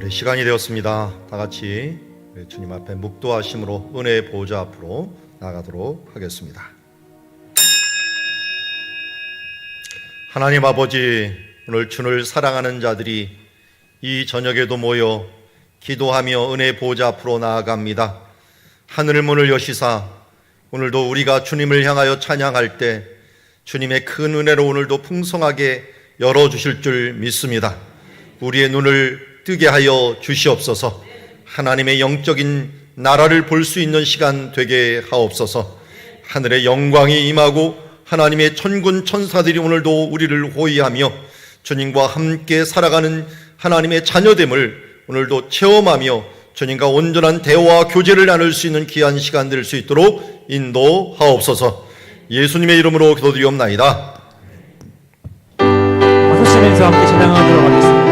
시간이 되었습니다. 다 같이 주님 앞에 묵도하심으로 은혜의 보좌 앞으로 나가도록 하겠습니다. 하나님 아버지, 오늘 주를 사랑하는 자들이 이 저녁에도 모여 기도하며 은혜의 보좌 앞으로 나아갑니다. 하늘 문을 여시사 오늘도 우리가 주님을 향하여 찬양할 때 주님의 큰 은혜로 오늘도 풍성하게 열어주실 줄 믿습니다. 우리의 눈을 뜨게 하여 주시옵소서. 하나님의 영적인 나라를 볼 수 있는 시간 되게 하옵소서. 하늘의 영광이 임하고 하나님의 천군 천사들이 오늘도 우리를 호위하며 주님과 함께 살아가는 하나님의 자녀됨을 오늘도 체험하며 주님과 온전한 대화와 교제를 나눌 수 있는 귀한 시간 될 수 있도록 인도하옵소서. 예수님의 이름으로 기도드리옵나이다. 박수치면서 함께 찬양하도록 하겠습니다.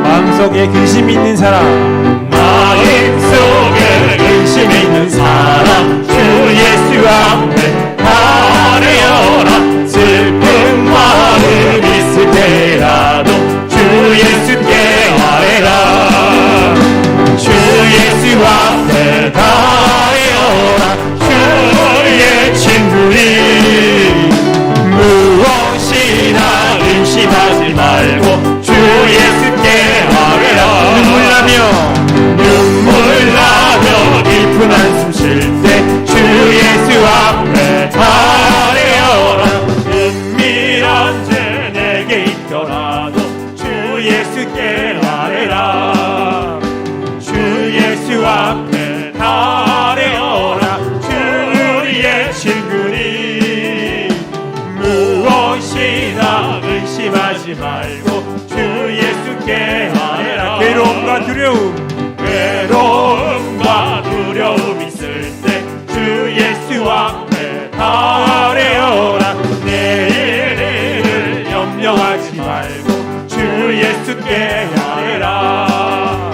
마음속에 근심이 있는 사람, 마음속에 근심이 있는 사람, 주 예수 앞에 아뢰어라. 슬픈 마음 있을 때라도 주 예수께 아뢰라. 주 예수 앞에 아뢰어라. 주의 친구니 무엇이나 의심하지 말고 주 예수께 아뢰라. 눈물 나며 깊은 한숨 쉴 때 주 예수 앞에 아뢰어라. 은밀한 죄 내게 있더라도 주 예수께 아뢰라. 주 예수 앞에 아뢰어라. 주의 친구니 무엇이나 의심하지 말고 주 예수께 아뢰라. 외로움과 두려움 있을 때 주 예수 앞에 아뢰어라. 내일을 염려하지 말고 주 예수께 아뢰라.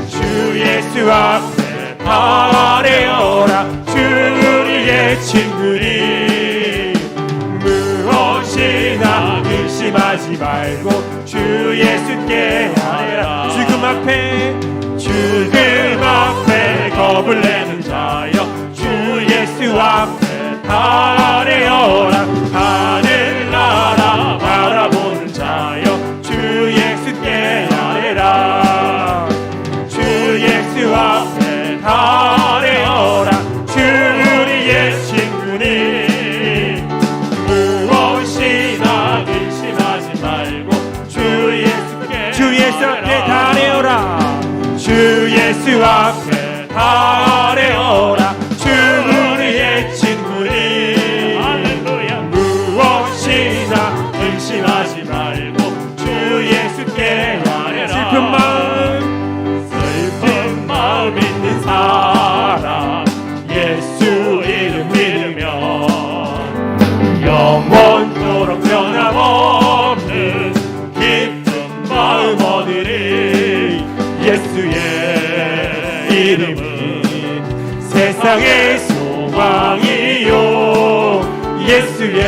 주 예수 앞에 아뢰어라. 주의 친구니 무엇이나 의심하지 말고 주 예수께 아뢰라. 죽음 앞에 겁을 내는 자여 주 예수 앞에 아뢰어라. 하늘나라 바라보는 자여 주 예수께 아뢰라. 주 예수 앞에 아뢰어라. 주의 친구니 무엇이나 의심하지 말고 주 예수께 아뢰어라. 주 예수 앞에 아뢰어라. 주의 친구니 무엇이나 의심하지 말고 주 예수께 아뢰라. 슬픈 마음 있는 사람, 예수 이름 믿으면 영원토록 변함없는 기쁜 마음 얻으리. 예수의 이름은 세상의 소망이요. 예수의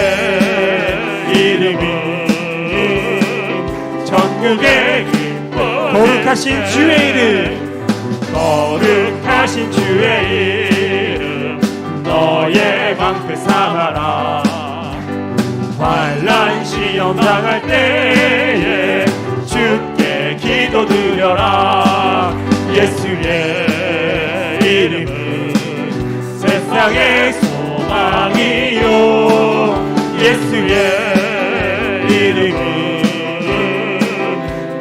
이름은 전국의 기쁨. 거룩하신 주의 이름, 거룩하신 주의 이름 너의 방패 삼아라. 환난 시험 당할 때에 주께 기도드려라. 예수의 이름은 세상의 소망이요. 예수의 이름은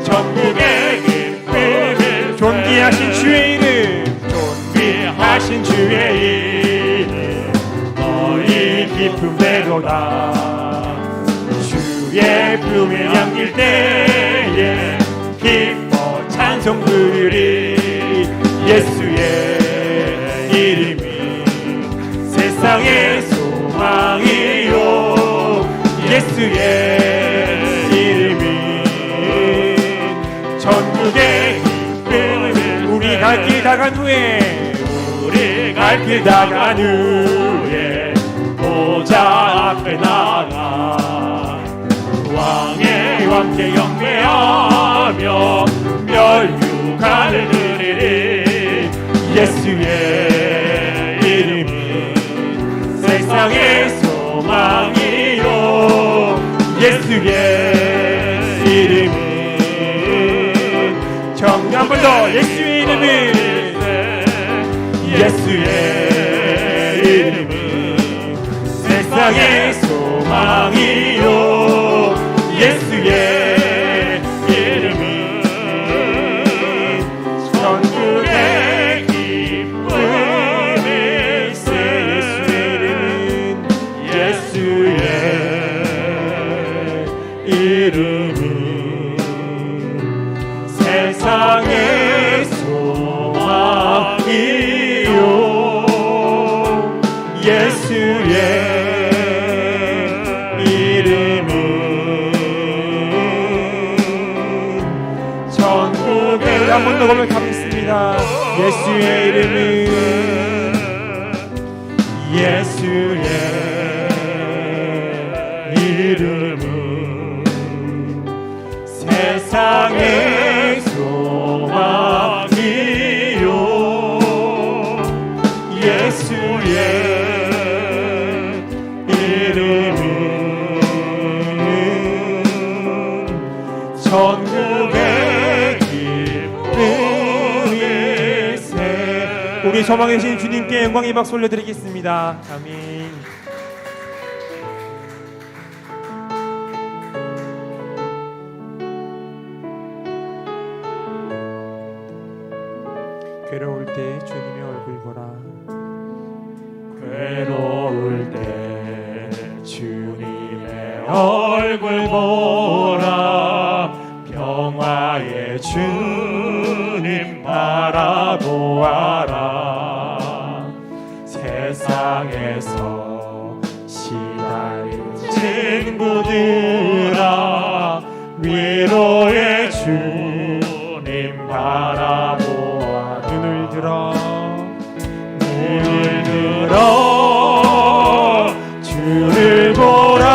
전국의 기쁨을. 존귀하신 주의 이름, 존귀하신 주의 이름 너희 기쁨대로다. 주의 품에 안길 때에 기뻐 찬송 부르리. 예수의 이름은 세상의 소망이요. 예수의 이름은 전국의 기쁨을. 우리 갈 길 다간 후에, 우리 갈 길 다간 후에 보좌 앞에 나가 왕의 왕께 경배하며 예수의 이름은 세상의 소망이요 예수의 이름은 정답 한 번 더 예수의 이름은 예수의 이름은 세상의 소망이요 예수의 이름은 천국의 기쁨일세 예수의 이름은 세상의 소망이요 예수의 이름은 천국의 한 번 더 고백하겠습니다. 예수의 이름은 예수의 이름은 세상의 소망이요 예수의 이름은 천국의 기쁨일세. 우리 소망의 신 주님께 영광의 박수 올려드리겠습니다. 아멘. 괴로울 때 주님의 얼굴 보라. 괴로울 때 주님의 얼굴 보라 평화의 주님 바라보아라 세상에서 시달린 친구들아 위로의 주님 바라보아 눈을 들어 주를 보라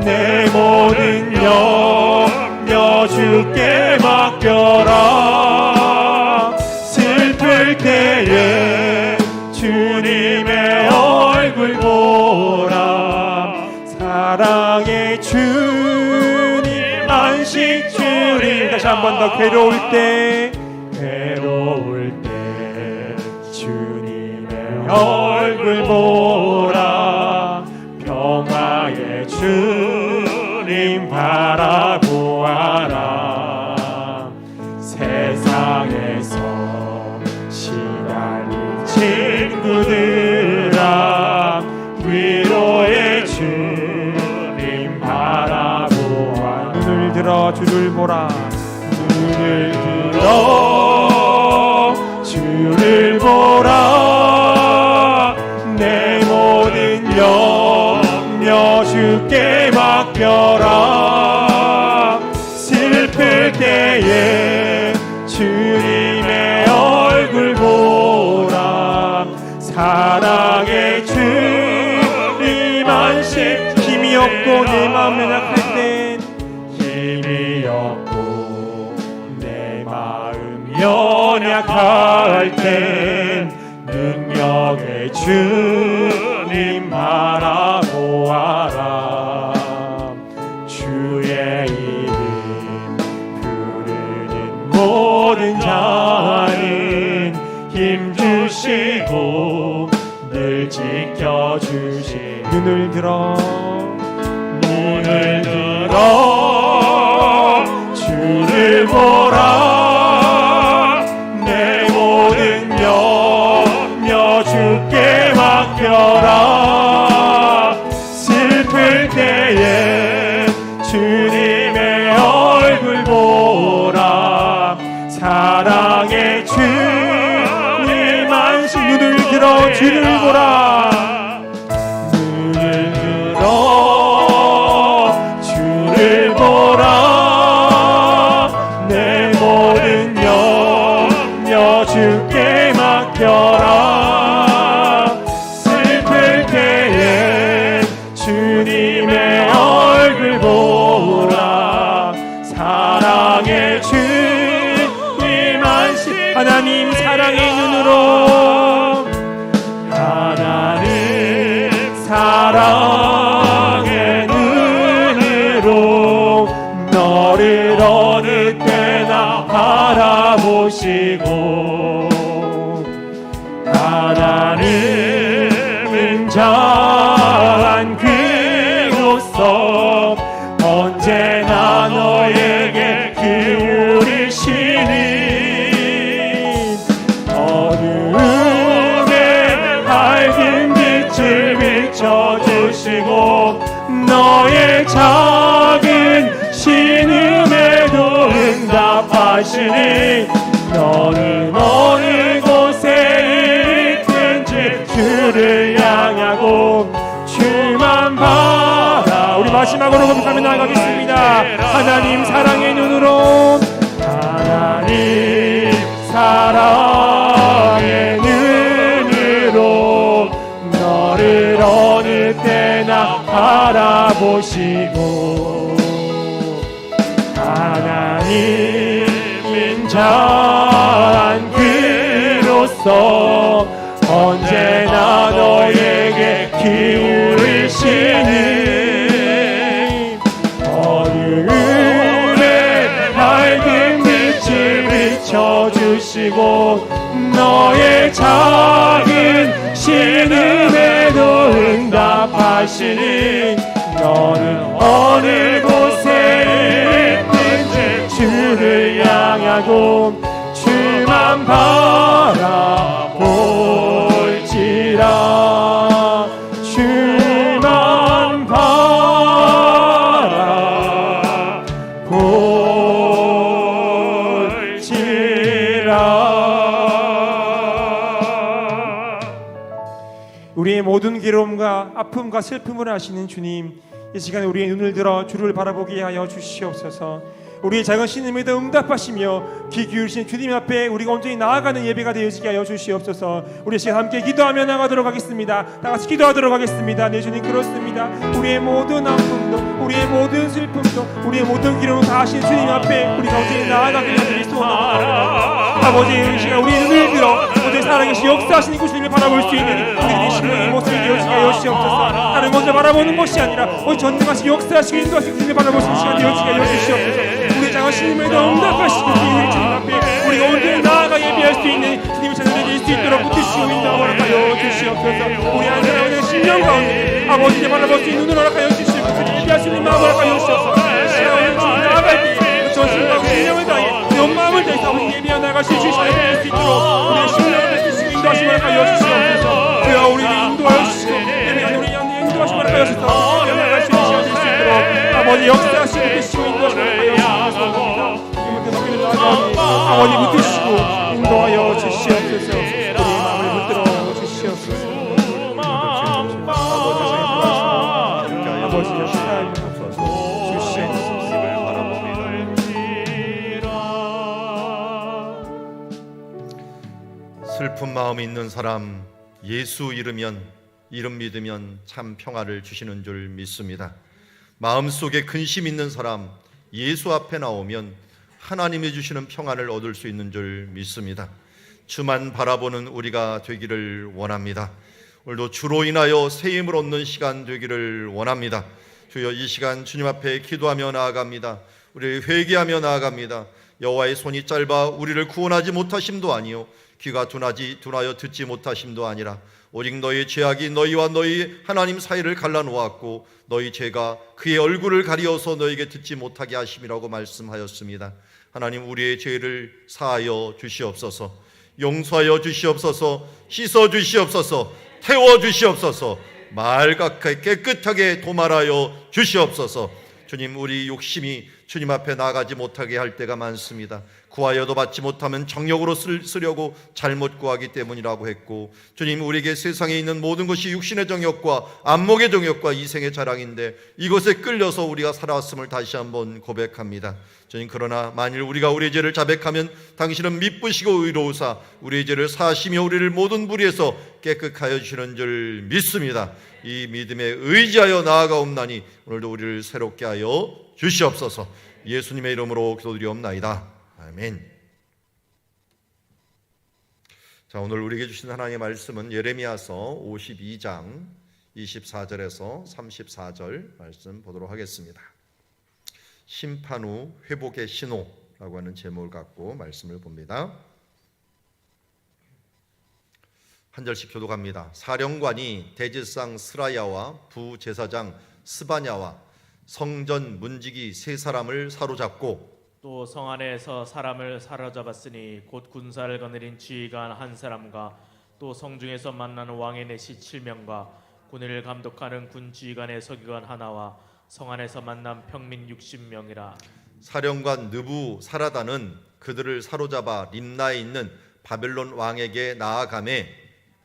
내 모든 염려 주께 맡겨라 슬플 때에 주님의 얼굴 보라 사랑의 주님 안식 주님 다시 한 번 더 괴로울 때 주님의 얼굴 보라 평화의 주님 바라보아라 세상에서 시달린 친구들아 위로의 주님 바라보아 눈을 들어 주를 보라 눈을 들어 주를 보라 내 모든 염려 주께 맡겨라 슬플 때에 주님의 얼굴 보라 사랑의 주님 안식 힘이 없고 내 마음 연약할 땐 힘이 없고 내 마음 연약할 땐 능력의 주님 바라보아라 주의 이름 부르는 모든 자는 힘 주시고 늘 지켜주시 눈을 들어 주를 보라 내 모든 염려 주께 맡겨라 슬플 때에 주님의 얼굴 보라 사랑의 주님 안식 눈을 들어 주를 보라 눈을 들어 주를 보라 내 모든 염려 주께 맡겨라 슬플 때에 주님의 얼굴 보라 사랑의 주님 안식 하나님 사랑의 사랑의 눈으로 너를 어느 때나 바라보시고 하나님은 자한 그로서 언제나 너에게 기울이시니 어둠에 밝은 빛을 비춰주시고 너의 작은 신음에도 응답하시니 너는 어느 곳에 있든지 주를 향하고 주만 바라. 우리 마지막으로 고백하며 나아가겠습니다. 하나님 사랑의 눈으로, 하나님 사랑의 눈으로 너를 어느 때나 바라보시고 하나님은 자한 그로서 언제나 너에게 기울이시니 어둠에 밝은 빛을 비춰주시고 너의 작은 신음에도 응답하시니 너는 어느 곳에 있든지 주를 향하고 주만 바라볼지라 주만 바라볼지라. 우리의 모든 괴로움과 아픔과 슬픔을 아시는 주님, 이 시간에 우리의 눈을 들어 주를 바라보게 하여 주시옵소서. 우리의 작은 신음에도 응답하시며 귀 기울이신 주님 앞에 우리가 온전히 나아가는 예배가 되어지게 하여 주시옵소서. 우리 시간 함께 기도하며 나가도록 하겠습니다. 다 같이 기도하도록 하겠습니다. 네 주님, 그렇습니다. 우리의 모든 아픔도, 우리의 모든 슬픔도, 우리의 모든 기로움 다 하신 주님 앞에 우리가 온전히 나아가게 하여 주시옵소서. 아버지, 이 시간 우리의 눈을 들어 온전히 살아계신 역사하시는 그 주님을 바라볼 수 있는 우리의 신령의 모습이 되어지게 하여 주시옵소서. 다른 것을 바라보는 것이 아니라 오직 전능하신 역사하시고 인도하시는 주님을 바라볼 수 있는 시간 되어지게 하여 주시옵소서. 우리의 작은 신임에도 응답하시고 우리 주님 앞에 우리가 온전히 나아가 예배할 수 있는 주님의 찬양을 드릴 수 있도록 붙드시고 인도하여 허락하여 주시옵소서. 우리 한 사람의 심령 가운데 아버지를 바라볼 수 있는 눈을 허락하여 주시고 예배할 수 있는 마음을 허락하여 주시옵소서. 시간을 주님 나아갈 때 전심과 신령을 다해 온 마음을 다해서 아버지 예배하여 나아가실 수 있도록 우리의 심령을 붙드시고 인도하시고 허락하여 주시옵소서. 주여 우리를 인도하여 주시고 예배하는 우리 인도하시고 허락하여 주시옵소서. 예배하여 나아갈 수 있는 시간 될수 있도록 아버지 역사하시고 붙드시고 인도하시고 허락하여 아버지 붙드시고 인도하여 주시옵소서. 우리의 마음을 붙들어 주시옵소서. 아버지 역사하여 주시옵소서. 슬픈 마음이 있는 사람, 예수 이름 믿으면 참 평화를 주시는 줄 믿습니다. 마음속에 근심 있는 사람, 예수 앞에 나오면 하나님이 주시는 평안을 얻을 수 있는 줄 믿습니다. 주만 바라보는 우리가 되기를 원합니다. 오늘도 주로 인하여 새 힘을 얻는 시간 되기를 원합니다. 주여, 이 시간 주님 앞에 기도하며 나아갑니다. 우리를 회개하며 나아갑니다. 여호와의 손이 짧아 우리를 구원하지 못하심도 아니요 귀가 둔하여 듣지 못하심도 아니라 오직 너희 죄악이 너희와 너희 하나님 사이를 갈라놓았고 너희 죄가 그의 얼굴을 가리어서 너희에게 듣지 못하게 하심이라고 말씀하였습니다. 하나님, 우리의 죄를 사하여 주시옵소서. 용서하여 주시옵소서. 씻어 주시옵소서. 태워 주시옵소서. 말갛게 깨끗하게 도말하여 주시옵소서. 주님, 우리 욕심이 주님 앞에 나가지 못하게 할 때가 많습니다. 구하여도 받지 못하면 정욕으로 쓰려고 잘못 구하기 때문이라고 했고, 주님, 우리에게 세상에 있는 모든 것이 육신의 정욕과 안목의 정욕과 이생의 자랑인데 이것에 끌려서 우리가 살아왔음을 다시 한번 고백합니다. 주님, 그러나 만일 우리가 우리의 죄를 자백하면 당신은 미쁘시고 의로우사 우리의 죄를 사하시며 우리를 모든 불의에서 깨끗하여 주시는 줄 믿습니다. 이 믿음에 의지하여 나아가옵나니 오늘도 우리를 새롭게 하여 주시옵소서. 예수님의 이름으로 기도드리옵나이다. 아멘. 자, 오늘 우리에게 주신 하나님의 말씀은 예레미야서 52장 24절에서 34절 말씀 보도록 하겠습니다. 심판 후 회복의 신호라고 하는 제목을 갖고 말씀을 봅니다. 한 절씩 교독합니다. 사령관이 대제상 스라야와 부제사장 스바냐와 성전 문지기 세 사람을 사로잡고 또 성 안에서 사람을 사로잡았으니 곧 군사를 거느린 지휘관 한 사람과 또 성중에서 만나는 왕의 내시 7명과 군의를 감독하는 군 지휘관의 서기관 하나와 성 안에서 만난 평민 60명이라. 사령관 느부 사라다는 그들을 사로잡아 림나에 있는 바벨론 왕에게 나아가매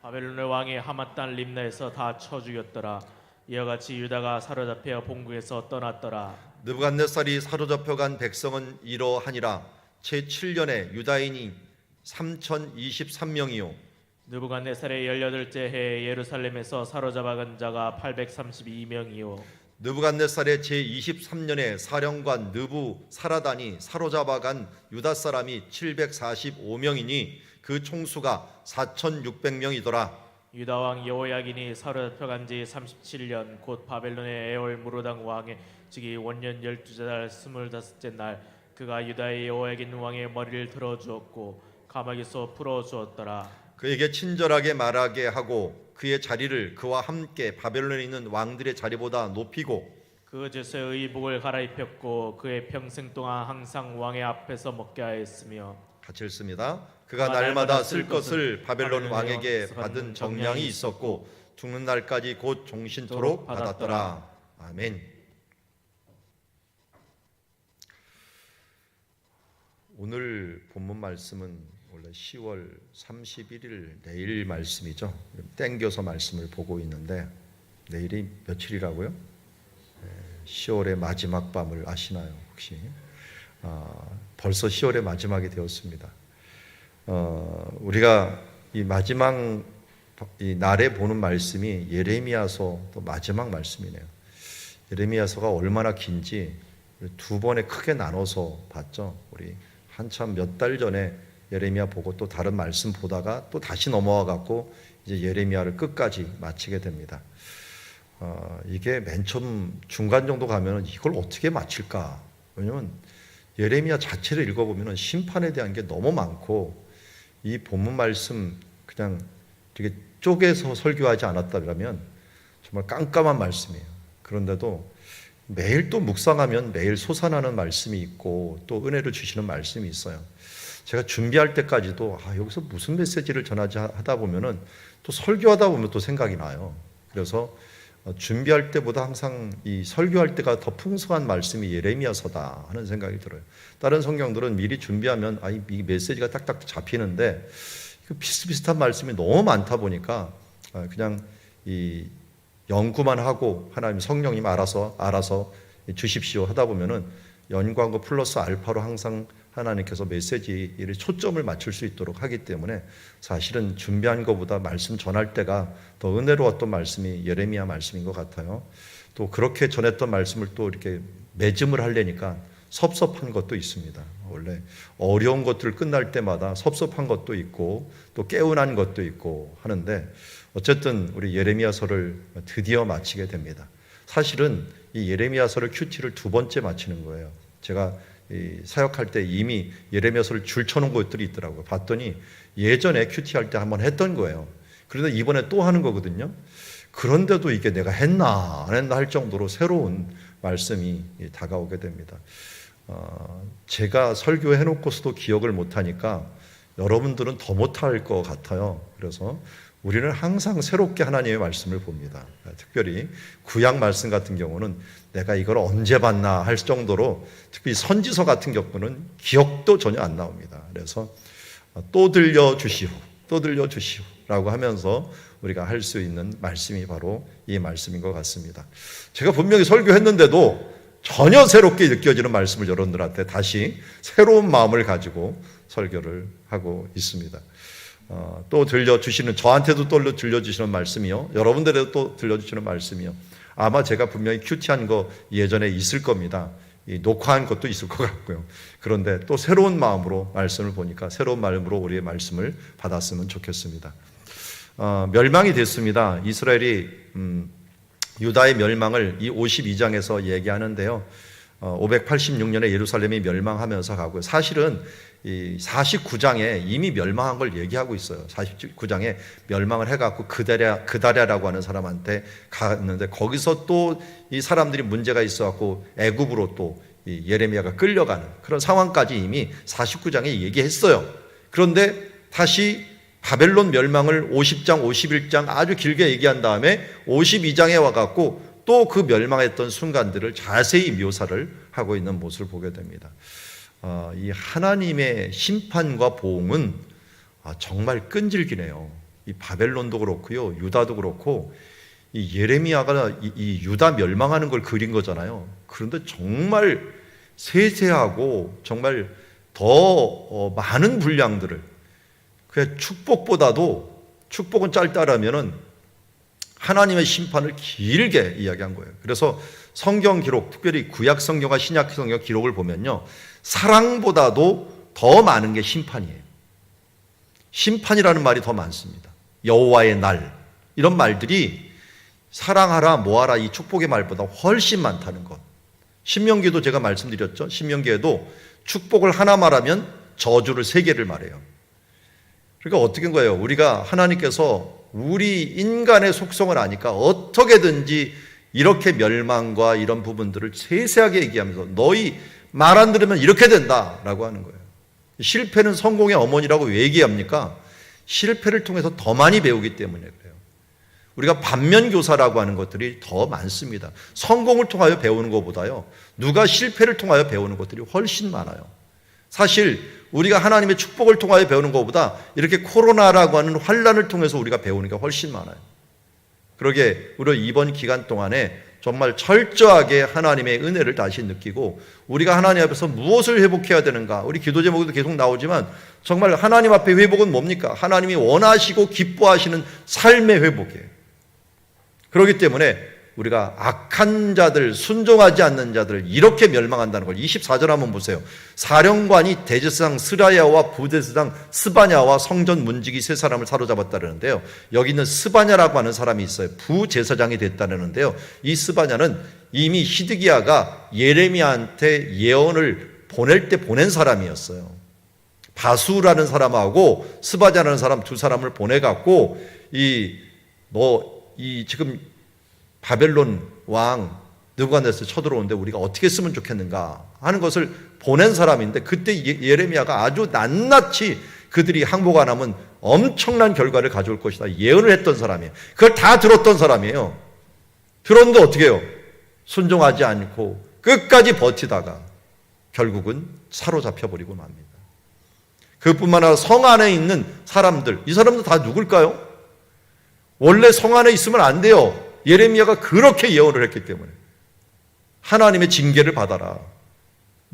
바벨론의 왕이 하맛 땅 림나에서 다 쳐 죽였더라. 이와 같이 유다가 사로잡혀 본국에서 떠났더라. 느부갓네살이 사로잡혀간 백성은 이러하니라. 제 7년에 유다인이 3023명이요 느부갓네살의 18째 해에 예루살렘에서 사로잡아간 자가 832명이요 느부갓네살의 제 23년에 사령관 느부 사라단이 사로잡아간 유다 사람이 745명이니 그 총수가 4600명이더라. 유다 왕 여호야긴이 사로잡혀간 지 37년 곧 바벨론의 에올 무로당 왕의 즉위 원년 12달 25째 날 그가 유다의 여호야긴 왕의 머리를 들어주었고 가마에서 풀어주었더라. 그에게 친절하게 말하게 하고 그의 자리를 그와 함께 바벨론에 있는 왕들의 자리보다 높이고 그 제사의 의복을 갈아입혔고 그의 평생 동안 항상 왕의 앞에서 먹게 하였으며 같이 읽습니다. 그가 날마다 쓸 것을 바벨론 왕에게 받은 정량이 있었고 죽는 날까지 곧 종신토록 받았더라. 아멘. 오늘 본문 말씀은 원래 10월 31일 내일 말씀이죠. 땡겨서 말씀을 보고 있는데 내일이 며칠이라고요? 10월의 마지막 밤을 아시나요 혹시? 벌써 10월의 마지막이 되었습니다. 우리가 이 마지막 이 날에 보는 말씀이 예레미야서 또 마지막 말씀이네요. 예레미야서가 얼마나 긴지 두 번에 크게 나눠서 봤죠. 우리 한참 몇 달 전에 예레미야 보고 또 다른 말씀 보다가 또 다시 넘어와 갖고 이제 예레미야를 끝까지 마치게 됩니다. 이게 맨 처음 중간 정도 가면은 이걸 어떻게 마칠까? 왜냐면 예레미야 자체를 읽어보면은 심판에 대한 게 너무 많고 이 본문 말씀 그냥 되게 쪼개서 설교하지 않았다면 정말 깜깜한 말씀이에요. 그런데도 매일 또 묵상하면 매일 솟아나는 말씀이 있고 또 은혜를 주시는 말씀이 있어요. 제가 준비할 때까지도 여기서 무슨 메시지를 전하지 하다 보면은 또 설교하다 보면 또 생각이 나요. 그래서 준비할 때보다 항상 이 설교할 때가 더 풍성한 말씀이 예레미야서다 하는 생각이 들어요. 다른 성경들은 미리 준비하면 이 메시지가 딱딱 잡히는데 비슷비슷한 말씀이 너무 많다 보니까 그냥 이 연구만 하고 하나님 성령님 알아서 주십시오 하다 보면은 연구한 거 플러스 알파로 항상 하나님께서 메시지에 초점을 맞출 수 있도록 하기 때문에 사실은 준비한 것보다 말씀 전할 때가 더 은혜로웠던 말씀이 예레미야 말씀인 것 같아요. 또 그렇게 전했던 말씀을 또 이렇게 매짐을 하려니까 섭섭한 것도 있습니다. 원래 어려운 것들 끝날 때마다 섭섭한 것도 있고 또 개운한 것도 있고 하는데 어쨌든 우리 예레미야서를 드디어 마치게 됩니다. 사실은 이 예레미야서를 큐티를 두 번째 마치는 거예요. 제가 사역할 때 이미 예레미야서를 줄 쳐놓은 것들이 있더라고요. 봤더니 예전에 큐티할 때 한번 했던 거예요. 그런데 이번에 또 하는 거거든요. 그런데도 이게 내가 했나 안 했나 할 정도로 새로운 말씀이 다가오게 됩니다. 제가 설교해놓고서도 기억을 못하니까 여러분들은 더 못할 것 같아요. 그래서 우리는 항상 새롭게 하나님의 말씀을 봅니다. 특별히 구약 말씀 같은 경우는 내가 이걸 언제 봤나 할 정도로 특히 선지서 같은 경우는 기억도 전혀 안 나옵니다. 그래서 또 들려주시오 라고 하면서 우리가 할 수 있는 말씀이 바로 이 말씀인 것 같습니다. 제가 분명히 설교했는데도 전혀 새롭게 느껴지는 말씀을 여러분들한테 다시 새로운 마음을 가지고 설교를 하고 있습니다. 또 들려주시는, 저한테도 또 들려주시는 말씀이요, 여러분들에도 또 들려주시는 말씀이요, 아마 제가 분명히 큐티한 거 예전에 있을 겁니다. 녹화한 것도 있을 것 같고요. 그런데 또 새로운 마음으로 말씀을 보니까 새로운 마음으로 우리의 말씀을 받았으면 좋겠습니다. 멸망이 됐습니다. 이스라엘이 유다의 멸망을 이 52장에서 얘기하는데요. 586년에 예루살렘이 멸망하면서 가고요. 사실은 이 49장에 이미 멸망한 걸 얘기하고 있어요. 49장에 멸망을 해갖고 그다랴라고 하는 사람한테 갔는데 거기서 또 이 사람들이 문제가 있어갖고 애굽으로 또 이 예레미야가 끌려가는 그런 상황까지 이미 49장에 얘기했어요. 그런데 다시 바벨론 멸망을 50장, 51장 아주 길게 얘기한 다음에 52장에 와갖고 또 그 멸망했던 순간들을 자세히 묘사를 하고 있는 모습을 보게 됩니다. 이 하나님의 심판과 보응은 정말 끈질기네요. 이 바벨론도 그렇고요, 유다도 그렇고 이 예레미야가 이 유다 멸망하는 걸 그린 거잖아요. 그런데 정말 세세하고 정말 더 많은 분량들을 그 축복은 짧다라면은 하나님의 심판을 길게 이야기한 거예요. 그래서 성경 기록, 특별히 구약 성경과 신약 성경 기록을 보면요, 사랑보다도 더 많은 게 심판이에요. 심판이라는 말이 더 많습니다. 여호와의 날, 이런 말들이 사랑하라, 뭐하라, 이 축복의 말보다 훨씬 많다는 것. 신명기도 제가 말씀드렸죠. 신명기에도 축복을 하나 말하면 저주를 3개를 말해요. 그러니까 어떻게 된 거예요? 우리가 하나님께서 우리 인간의 속성을 아니까 어떻게든지 이렇게 멸망과 이런 부분들을 세세하게 얘기하면서 너희 말 안 들으면 이렇게 된다라고 하는 거예요. 실패는 성공의 어머니라고 왜 얘기합니까? 실패를 통해서 더 많이 배우기 때문에 그래요. 우리가 반면교사라고 하는 것들이 더 많습니다. 성공을 통하여 배우는 것보다요, 누가 실패를 통하여 배우는 것들이 훨씬 많아요. 사실 우리가 하나님의 축복을 통하여 배우는 것보다 이렇게 코로나라고 하는 환난을 통해서 우리가 배우는 게 훨씬 많아요. 그러게 우리 이번 기간 동안에 정말 철저하게 하나님의 은혜를 다시 느끼고 우리가 하나님 앞에서 무엇을 회복해야 되는가, 우리 기도 제목에도 계속 나오지만 정말 하나님 앞에 회복은 뭡니까? 하나님이 원하시고 기뻐하시는 삶의 회복이에요. 그렇기 때문에 우리가 악한 자들, 순종하지 않는 자들 이렇게 멸망한다는 걸 24절 한번 보세요. 사령관이 대제사장 스라야와 부대제사장 스바냐와 성전 문지기 3사람을 사로잡았다는데요. 여기 있는 스바냐라고 하는 사람이 있어요. 부제사장이 됐다는데요. 이 스바냐는 이미 히드기야가 예레미야한테 예언을 보낼 때 보낸 사람이었어요. 바수라는 사람하고 스바냐라는 사람 2사람을 보내갖고 지금 바벨론 왕 느부갓네살 쳐들어오는데 우리가 어떻게 쓰면 좋겠는가 하는 것을 보낸 사람인데, 그때 예레미야가 아주 낱낱이 그들이 항복 안 하면 엄청난 결과를 가져올 것이다 예언을 했던 사람이에요. 그걸 다 들었던 사람이에요. 들었는데 어떻게 해요? 순종하지 않고 끝까지 버티다가 결국은 사로잡혀버리고 맙니다. 그뿐만 아니라 성 안에 있는 사람들, 이 사람들 다 누굴까요? 원래 성 안에 있으면 안 돼요. 예레미야가 그렇게 예언을 했기 때문에 하나님의 징계를 받아라.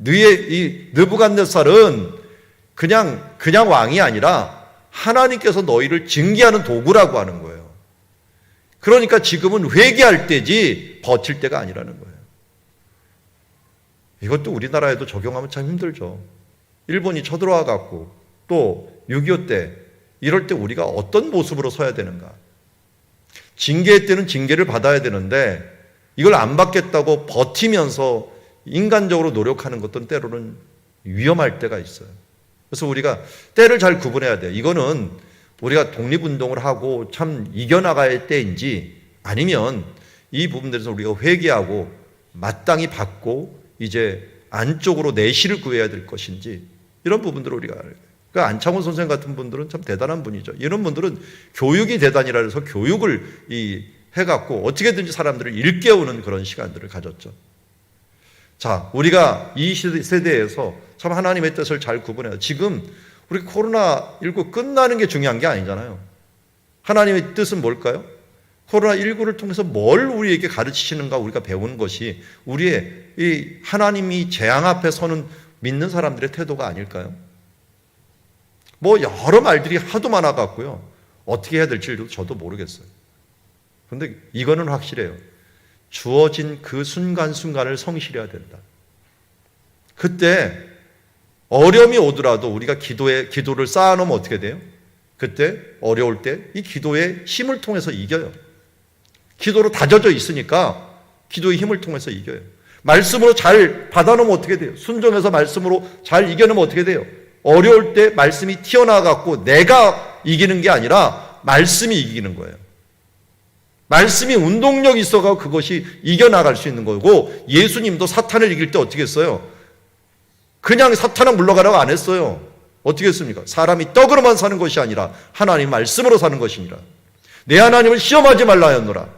이 느부갓네살은 그냥 왕이 아니라 하나님께서 너희를 징계하는 도구라고 하는 거예요. 그러니까 지금은 회개할 때지 버틸 때가 아니라는 거예요. 이것도 우리나라에도 적용하면 참 힘들죠. 일본이 쳐들어와 갖고 또 6.25 때 이럴 때 우리가 어떤 모습으로 서야 되는가? 징계의 때는 징계를 받아야 되는데 이걸 안 받겠다고 버티면서 인간적으로 노력하는 것도 때로는 위험할 때가 있어요. 그래서 우리가 때를 잘 구분해야 돼요. 이거는 우리가 독립운동을 하고 참 이겨나가야 할 때인지, 아니면 이 부분들에서 우리가 회개하고 마땅히 받고 이제 안쪽으로 내실을 구해야 될 것인지, 이런 부분들을 우리가 알아야 돼요. 그러니까 안창훈 선생님 같은 분들은 참 대단한 분이죠. 이런 분들은 교육이 대단이라 해서 교육을 해갖고 어떻게든지 사람들을 일깨우는 그런 시간들을 가졌죠. 자, 우리가 이 세대에서 참 하나님의 뜻을 잘 구분해요. 지금 우리 코로나19 끝나는 게 중요한 게 아니잖아요. 하나님의 뜻은 뭘까요? 코로나19를 통해서 뭘 우리에게 가르치시는가 우리가 배우는 것이 우리의 이 하나님이 재앙 앞에 서는 믿는 사람들의 태도가 아닐까요? 여러 말들이 하도 많아갖고요. 어떻게 해야 될지도 저도 모르겠어요. 그런데 이거는 확실해요. 주어진 그 순간순간을 성실해야 된다. 그때 어려움이 오더라도 우리가 기도를 쌓아놓으면 어떻게 돼요? 그때 어려울 때 이 기도의 힘을 통해서 이겨요. 기도로 다져져 있으니까 기도의 힘을 통해서 이겨요. 말씀으로 잘 받아놓으면 어떻게 돼요? 순종해서 말씀으로 잘 이겨내면 어떻게 돼요? 어려울 때 말씀이 튀어나와갖고 내가 이기는 게 아니라 말씀이 이기는 거예요. 말씀이 운동력이 있어서 그것이 이겨나갈 수 있는 거고, 예수님도 사탄을 이길 때 어떻게 했어요? 그냥 사탄아 물러가라고 안 했어요. 어떻게 했습니까? 사람이 떡으로만 사는 것이 아니라 하나님 말씀으로 사는 것이니라. 내 하나님을 시험하지 말라 하였노라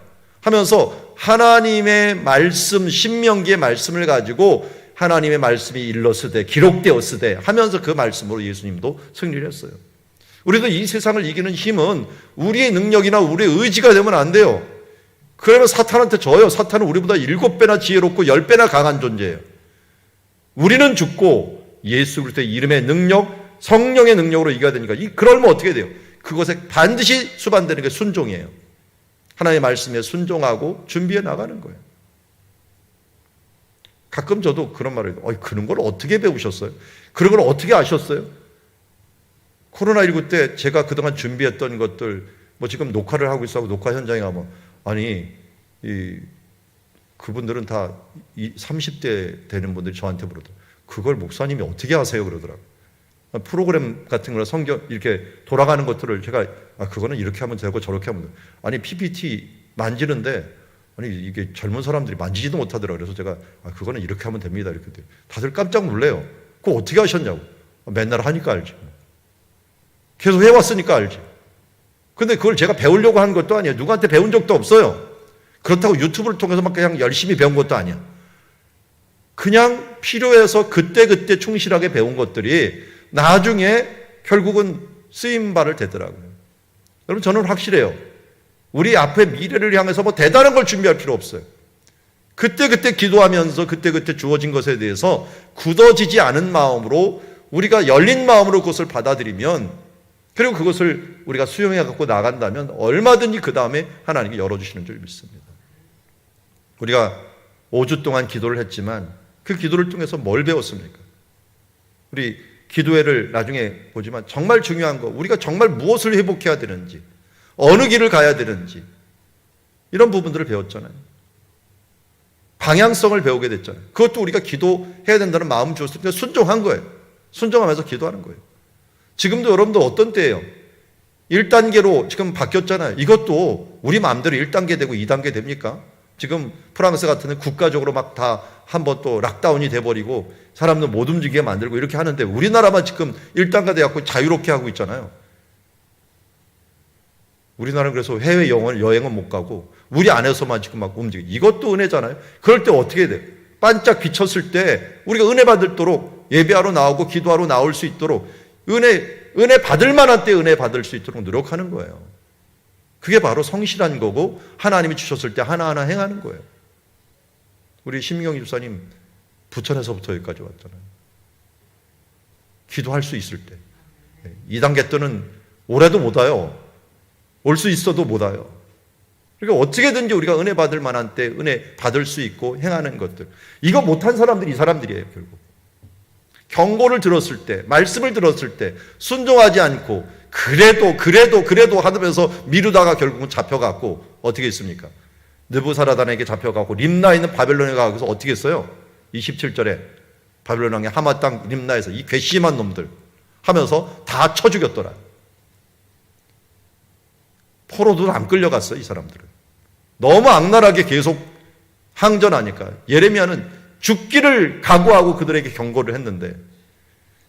하면서 하나님의 말씀, 신명기의 말씀을 가지고 하나님의 말씀이 일렀으되 기록되었으되 하면서 그 말씀으로 예수님도 승리를 했어요. 우리도 이 세상을 이기는 힘은 우리의 능력이나 우리의 의지가 되면 안 돼요. 그러면 사탄한테 져요. 사탄은 우리보다 7배나 지혜롭고 10배나 강한 존재예요. 우리는 죽고 예수 그리스도의 이름의 능력, 성령의 능력으로 이겨야 되니까 그러면 어떻게 돼요? 그것에 반드시 수반되는 게 순종이에요. 하나님의 말씀에 순종하고 준비해 나가는 거예요. 가끔 저도 그런 말을 해요. 그런 걸 어떻게 배우셨어요? 그런 걸 어떻게 아셨어요? 코로나19 때 제가 그동안 준비했던 것들, 지금 녹화를 하고 있어, 녹화 현장에 가면, 그분들은 다 30대 되는 분들이 저한테 물어요. 그걸 목사님이 어떻게 하세요? 그러더라고요. 프로그램 같은 거나 성경 이렇게 돌아가는 것들을 제가, 그거는 이렇게 하면 되고 저렇게 하면 돼요. PPT 만지는데, 이게 젊은 사람들이 만지지도 못하더라고요. 그래서 제가, 그거는 이렇게 하면 됩니다. 이렇게 돼요. 다들 깜짝 놀래요. 그거 어떻게 하셨냐고. 맨날 하니까 알지. 계속 해왔으니까 알지. 근데 그걸 제가 배우려고 한 것도 아니에요. 누구한테 배운 적도 없어요. 그렇다고 유튜브를 통해서 막 그냥 열심히 배운 것도 아니야. 그냥 필요해서 그때그때 충실하게 배운 것들이 나중에 결국은 쓰임바를 되더라고요. 여러분, 저는 확실해요. 우리 앞에 미래를 향해서 대단한 걸 준비할 필요 없어요. 그때그때 기도하면서 그때그때 주어진 것에 대해서 굳어지지 않은 마음으로, 우리가 열린 마음으로 그것을 받아들이면, 그리고 그것을 우리가 수용해 갖고 나간다면 얼마든지 그 다음에 하나님이 열어주시는 줄 믿습니다. 우리가 5주 동안 기도를 했지만 그 기도를 통해서 뭘 배웠습니까? 우리 기도회를 나중에 보지만 정말 중요한 거, 우리가 정말 무엇을 회복해야 되는지, 어느 길을 가야 되는지, 이런 부분들을 배웠잖아요. 방향성을 배우게 됐잖아요. 그것도 우리가 기도해야 된다는 마음 주었을 때 순종한 거예요. 순종하면서 기도하는 거예요. 지금도 여러분들 어떤 때예요? 1단계로 지금 바뀌었잖아요. 이것도 우리 마음대로 1단계 되고 2단계 됩니까? 지금 프랑스 같은 데 국가적으로 막 다 한번 또 락다운이 돼버리고 사람들 못 움직이게 만들고 이렇게 하는데, 우리나라만 지금 1단계 돼갖고 자유롭게 하고 있잖아요. 우리나라는 그래서 해외 여행은 못 가고 우리 안에서만 지금 막 움직이고, 이것도 은혜잖아요. 그럴 때 어떻게 돼요? 반짝 비쳤을 때 우리가 은혜 받도록 예배하러 나오고 기도하러 나올 수 있도록, 은혜 받을 만한 때 은혜 받을 수 있도록 노력하는 거예요. 그게 바로 성실한 거고 하나님이 주셨을 때 하나하나 행하는 거예요. 우리 심경희 집사님 부천에서부터 여기까지 왔잖아요. 기도할 수 있을 때. 2단계 때는 올해도 못 와요. 올 수 있어도 못 와요. 그러니까 어떻게든지 우리가 은혜 받을 만한 때 은혜 받을 수 있고 행하는 것들. 이거 못한 사람들이 이 사람들이에요, 결국. 경고를 들었을 때, 말씀을 들었을 때 순종하지 않고 그래도 하면서 미루다가 결국은 잡혀갔고 어떻게 했습니까? 느부사라단에게 잡혀가고 림나에 있는 바벨론에 가서 어떻게 했어요? 27절에 바벨론 왕의 하마 땅 림나에서 이 괘씸한 놈들 하면서 다 쳐 죽였더라. 포로도 안 끌려갔어요, 이 사람들은. 너무 악랄하게 계속 항전하니까. 예레미야는 죽기를 각오하고 그들에게 경고를 했는데,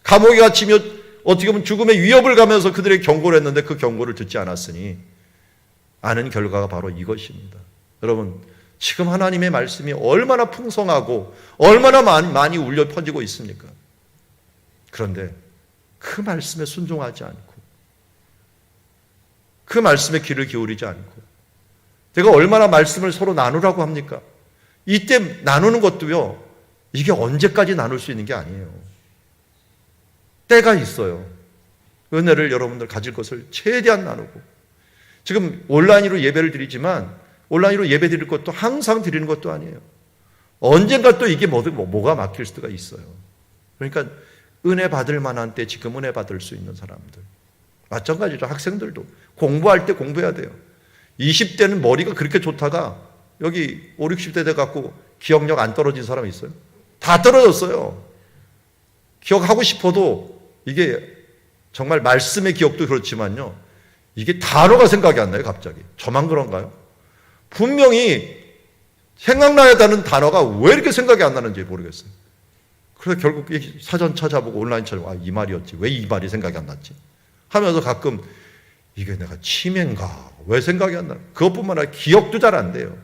감옥에 갇히며 어떻게 보면 죽음의 위협을 가면서 그들에게 경고를 했는데 그 경고를 듣지 않았으니 아는 결과가 바로 이것입니다. 여러분, 지금 하나님의 말씀이 얼마나 풍성하고 얼마나 많이 울려 퍼지고 있습니까? 그런데 그 말씀에 순종하지 않고 그 말씀에 귀를 기울이지 않고, 내가 얼마나 말씀을 서로 나누라고 합니까? 이때 나누는 것도요, 이게 언제까지 나눌 수 있는 게 아니에요. 때가 있어요. 은혜를 여러분들 가질 것을 최대한 나누고, 지금 온라인으로 예배를 드리지만 온라인으로 예배 드릴 것도 항상 드리는 것도 아니에요. 언젠가 또 이게 뭐가 막힐 수가 있어요. 그러니까 은혜 받을 만한 때 지금 은혜 받을 수 있는 사람들, 마찬가지로 학생들도 공부할 때 공부해야 돼요. 20대는 머리가 그렇게 좋다가 여기 5, 60대 돼갖고 기억력 안 떨어진 사람 있어요? 다 떨어졌어요. 기억하고 싶어도 이게 정말 말씀의 기억도 그렇지만요, 이게 단어가 생각이 안 나요. 갑자기. 저만 그런가요? 분명히 생각나야 하는 단어가 왜 이렇게 생각이 안 나는지 모르겠어요. 그래서 결국 사전 찾아보고 온라인 찾아보고, 아, 이 말이었지. 왜 이 말이 생각이 안 났지? 하면서 가끔 이게 내가 치매인가? 왜 생각이 안 나? 그것뿐만 아니라 기억도 잘 안 돼요.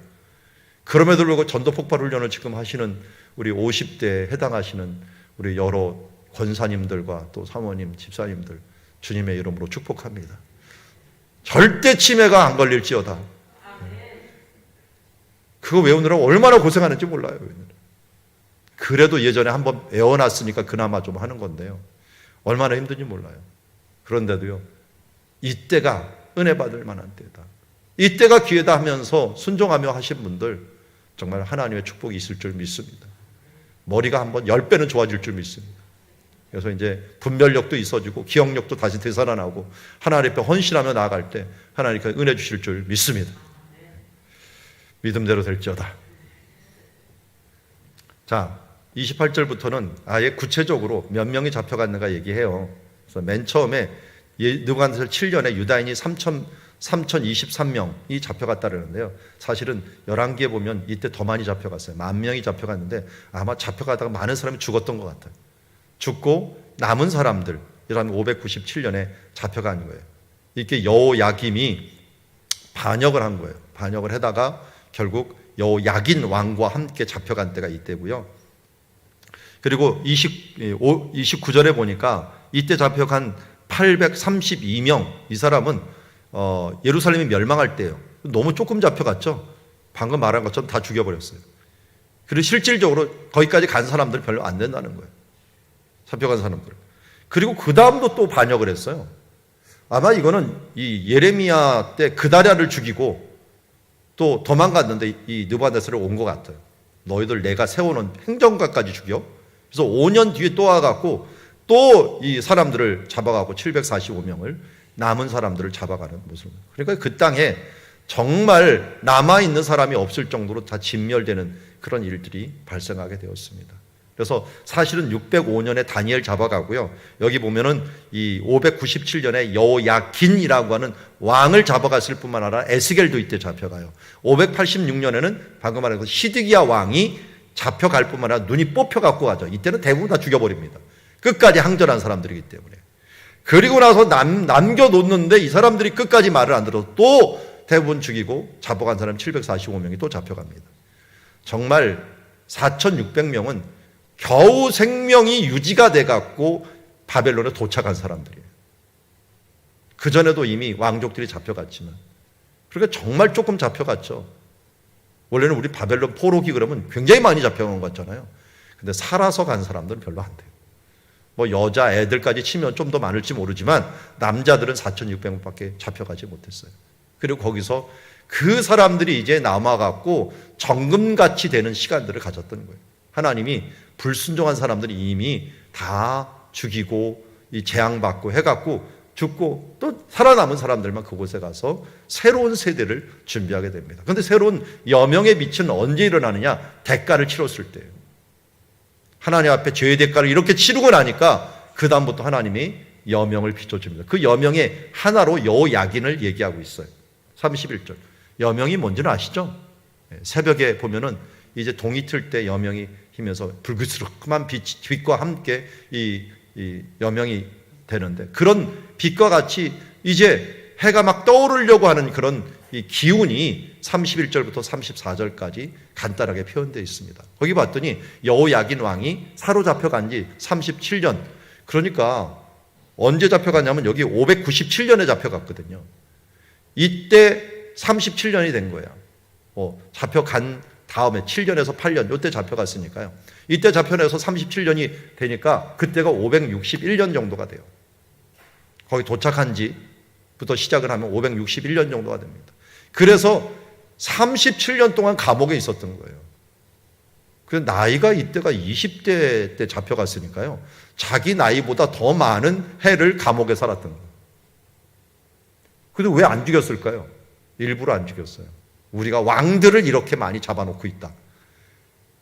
그럼에도 불구하고 전도 폭발 훈련을 지금 하시는 우리 50대에 해당하시는 우리 여러 권사님들과 또 사모님, 집사님들 주님의 이름으로 축복합니다. 절대 치매가 안 걸릴지어다. 그거 외우느라고 얼마나 고생하는지 몰라요. 그래도 예전에 한번 외워놨으니까 그나마 좀 하는 건데요, 얼마나 힘든지 몰라요. 그런데도요, 이때가 은혜 받을 만한 때다, 이때가 기회다 하면서 순종하며 하신 분들 정말 하나님의 축복이 있을 줄 믿습니다. 머리가 한번 10배는 좋아질 줄 믿습니다. 그래서 이제 분별력도 있어지고 기억력도 다시 되살아나고 하나님 앞에 헌신하며 나아갈 때 하나님께 은혜 주실 줄 믿습니다. 믿음대로 될지어다. 자, 28절부터는 아예 구체적으로 몇 명이 잡혀갔는가 얘기해요. 그래서 맨 처음에 느부갓네살 7년에 유다인이 3,023명이 잡혀갔다는데요. 사실은 열왕기에 보면 이때 더 많이 잡혀갔어요. 10,000명이 잡혀갔는데 아마 잡혀가다가 많은 사람이 죽었던 것 같아요. 죽고 남은 사람들, 이 사람이 597년에 잡혀간 거예요. 이렇게 여호야김이 반역을 한 거예요. 반역을 하다가 결국 여호야긴 왕과 함께 잡혀간 때가 이때고요. 그리고 29절에 보니까 이때 잡혀간 832명, 이 사람은 예루살렘이 멸망할 때예요. 너무 조금 잡혀갔죠. 방금 말한 것처럼 다 죽여버렸어요. 그리고 실질적으로 거기까지 간 사람들이 별로 안 된다는 거예요. 잡혀간 사람들. 그리고 그 다음도 또 반역을 했어요. 아마 이거는 이 예레미야 때 그다랴를 죽이고 또 도망갔는데 이 느부갓네살이 온 것 같아요. 너희들 내가 세워놓은 행정관까지 죽여. 그래서 5년 뒤에 또 와갖고 또 이 사람들을 잡아가고 745명을 남은 사람들을 잡아가는 모습. 그러니까 그 땅에 정말 남아있는 사람이 없을 정도로 다 진멸되는 그런 일들이 발생하게 되었습니다. 그래서 사실은 605년에 다니엘 잡아가고요. 여기 보면은 이 597년에 여호야긴이라고 하는 왕을 잡아갔을 뿐만 아니라 에스겔도 이때 잡혀가요. 586년에는 방금 말한 시드기야 왕이 잡혀갈 뿐만 아니라 눈이 뽑혀갖고 가죠. 이때는 대부분 다 죽여버립니다. 끝까지 항전한 사람들이기 때문에. 그리고 나서 남겨놓는데 이 사람들이 끝까지 말을 안 들어서 또 대부분 죽이고 잡아간 사람 745명이 또 잡혀갑니다. 정말 4,600명은 겨우 생명이 유지가 돼갖고 바벨론에 도착한 사람들이에요. 그전에도 이미 왕족들이 잡혀갔지만. 그러니까 정말 조금 잡혀갔죠. 원래는 우리 바벨론 포로기 그러면 굉장히 많이 잡혀간 것 같잖아요. 근데 살아서 간 사람들은 별로 안 돼요. 뭐 여자 애들까지 치면 좀 더 많을지 모르지만 남자들은 4,600명밖에 잡혀가지 못했어요. 그리고 거기서 그 사람들이 이제 남아갖고 정금같이 되는 시간들을 가졌던 거예요. 하나님이 불순종한 사람들이 이미 다 죽이고 이 재앙받고 해갖고 죽고 또 살아남은 사람들만 그곳에 가서 새로운 세대를 준비하게 됩니다. 그런데 새로운 여명의 빛은 언제 일어나느냐? 대가를 치렀을 때예요. 하나님 앞에 죄의 대가를 이렇게 치르고 나니까 그 다음부터 하나님이 여명을 비춰줍니다. 그 여명의 하나로 여호야긴을 얘기하고 있어요. 31절. 여명이 뭔지는 아시죠? 새벽에 보면은 이제 동이 틀 때 여명이 희면서 불그스름한 빛과 함께 이 여명이 되는데, 그런 빛과 같이 이제 해가 막 떠오르려고 하는 그런 이 기운이 31절부터 34절까지 간단하게 표현되어 있습니다. 거기 봤더니 여호야긴 왕이 사로잡혀간 지 37년, 그러니까 언제 잡혀갔냐면 여기 597년에 잡혀갔거든요. 이때 37년이 된 거예요. 잡혀간 다음에 7년에서 8년 이때 잡혀갔으니까요. 이때 잡혀내서 37년이 되니까 그때가 561년 정도가 돼요. 거기 도착한 지부터 시작을 하면 561년 정도가 됩니다. 그래서 37년 동안 감옥에 있었던 거예요. 그 나이가 이때가 20대 때 잡혀갔으니까요. 자기 나이보다 더 많은 해를 감옥에 살았던 거예요. 근데 왜 안 죽였을까요? 일부러 안 죽였어요. 우리가 왕들을 이렇게 많이 잡아놓고 있다.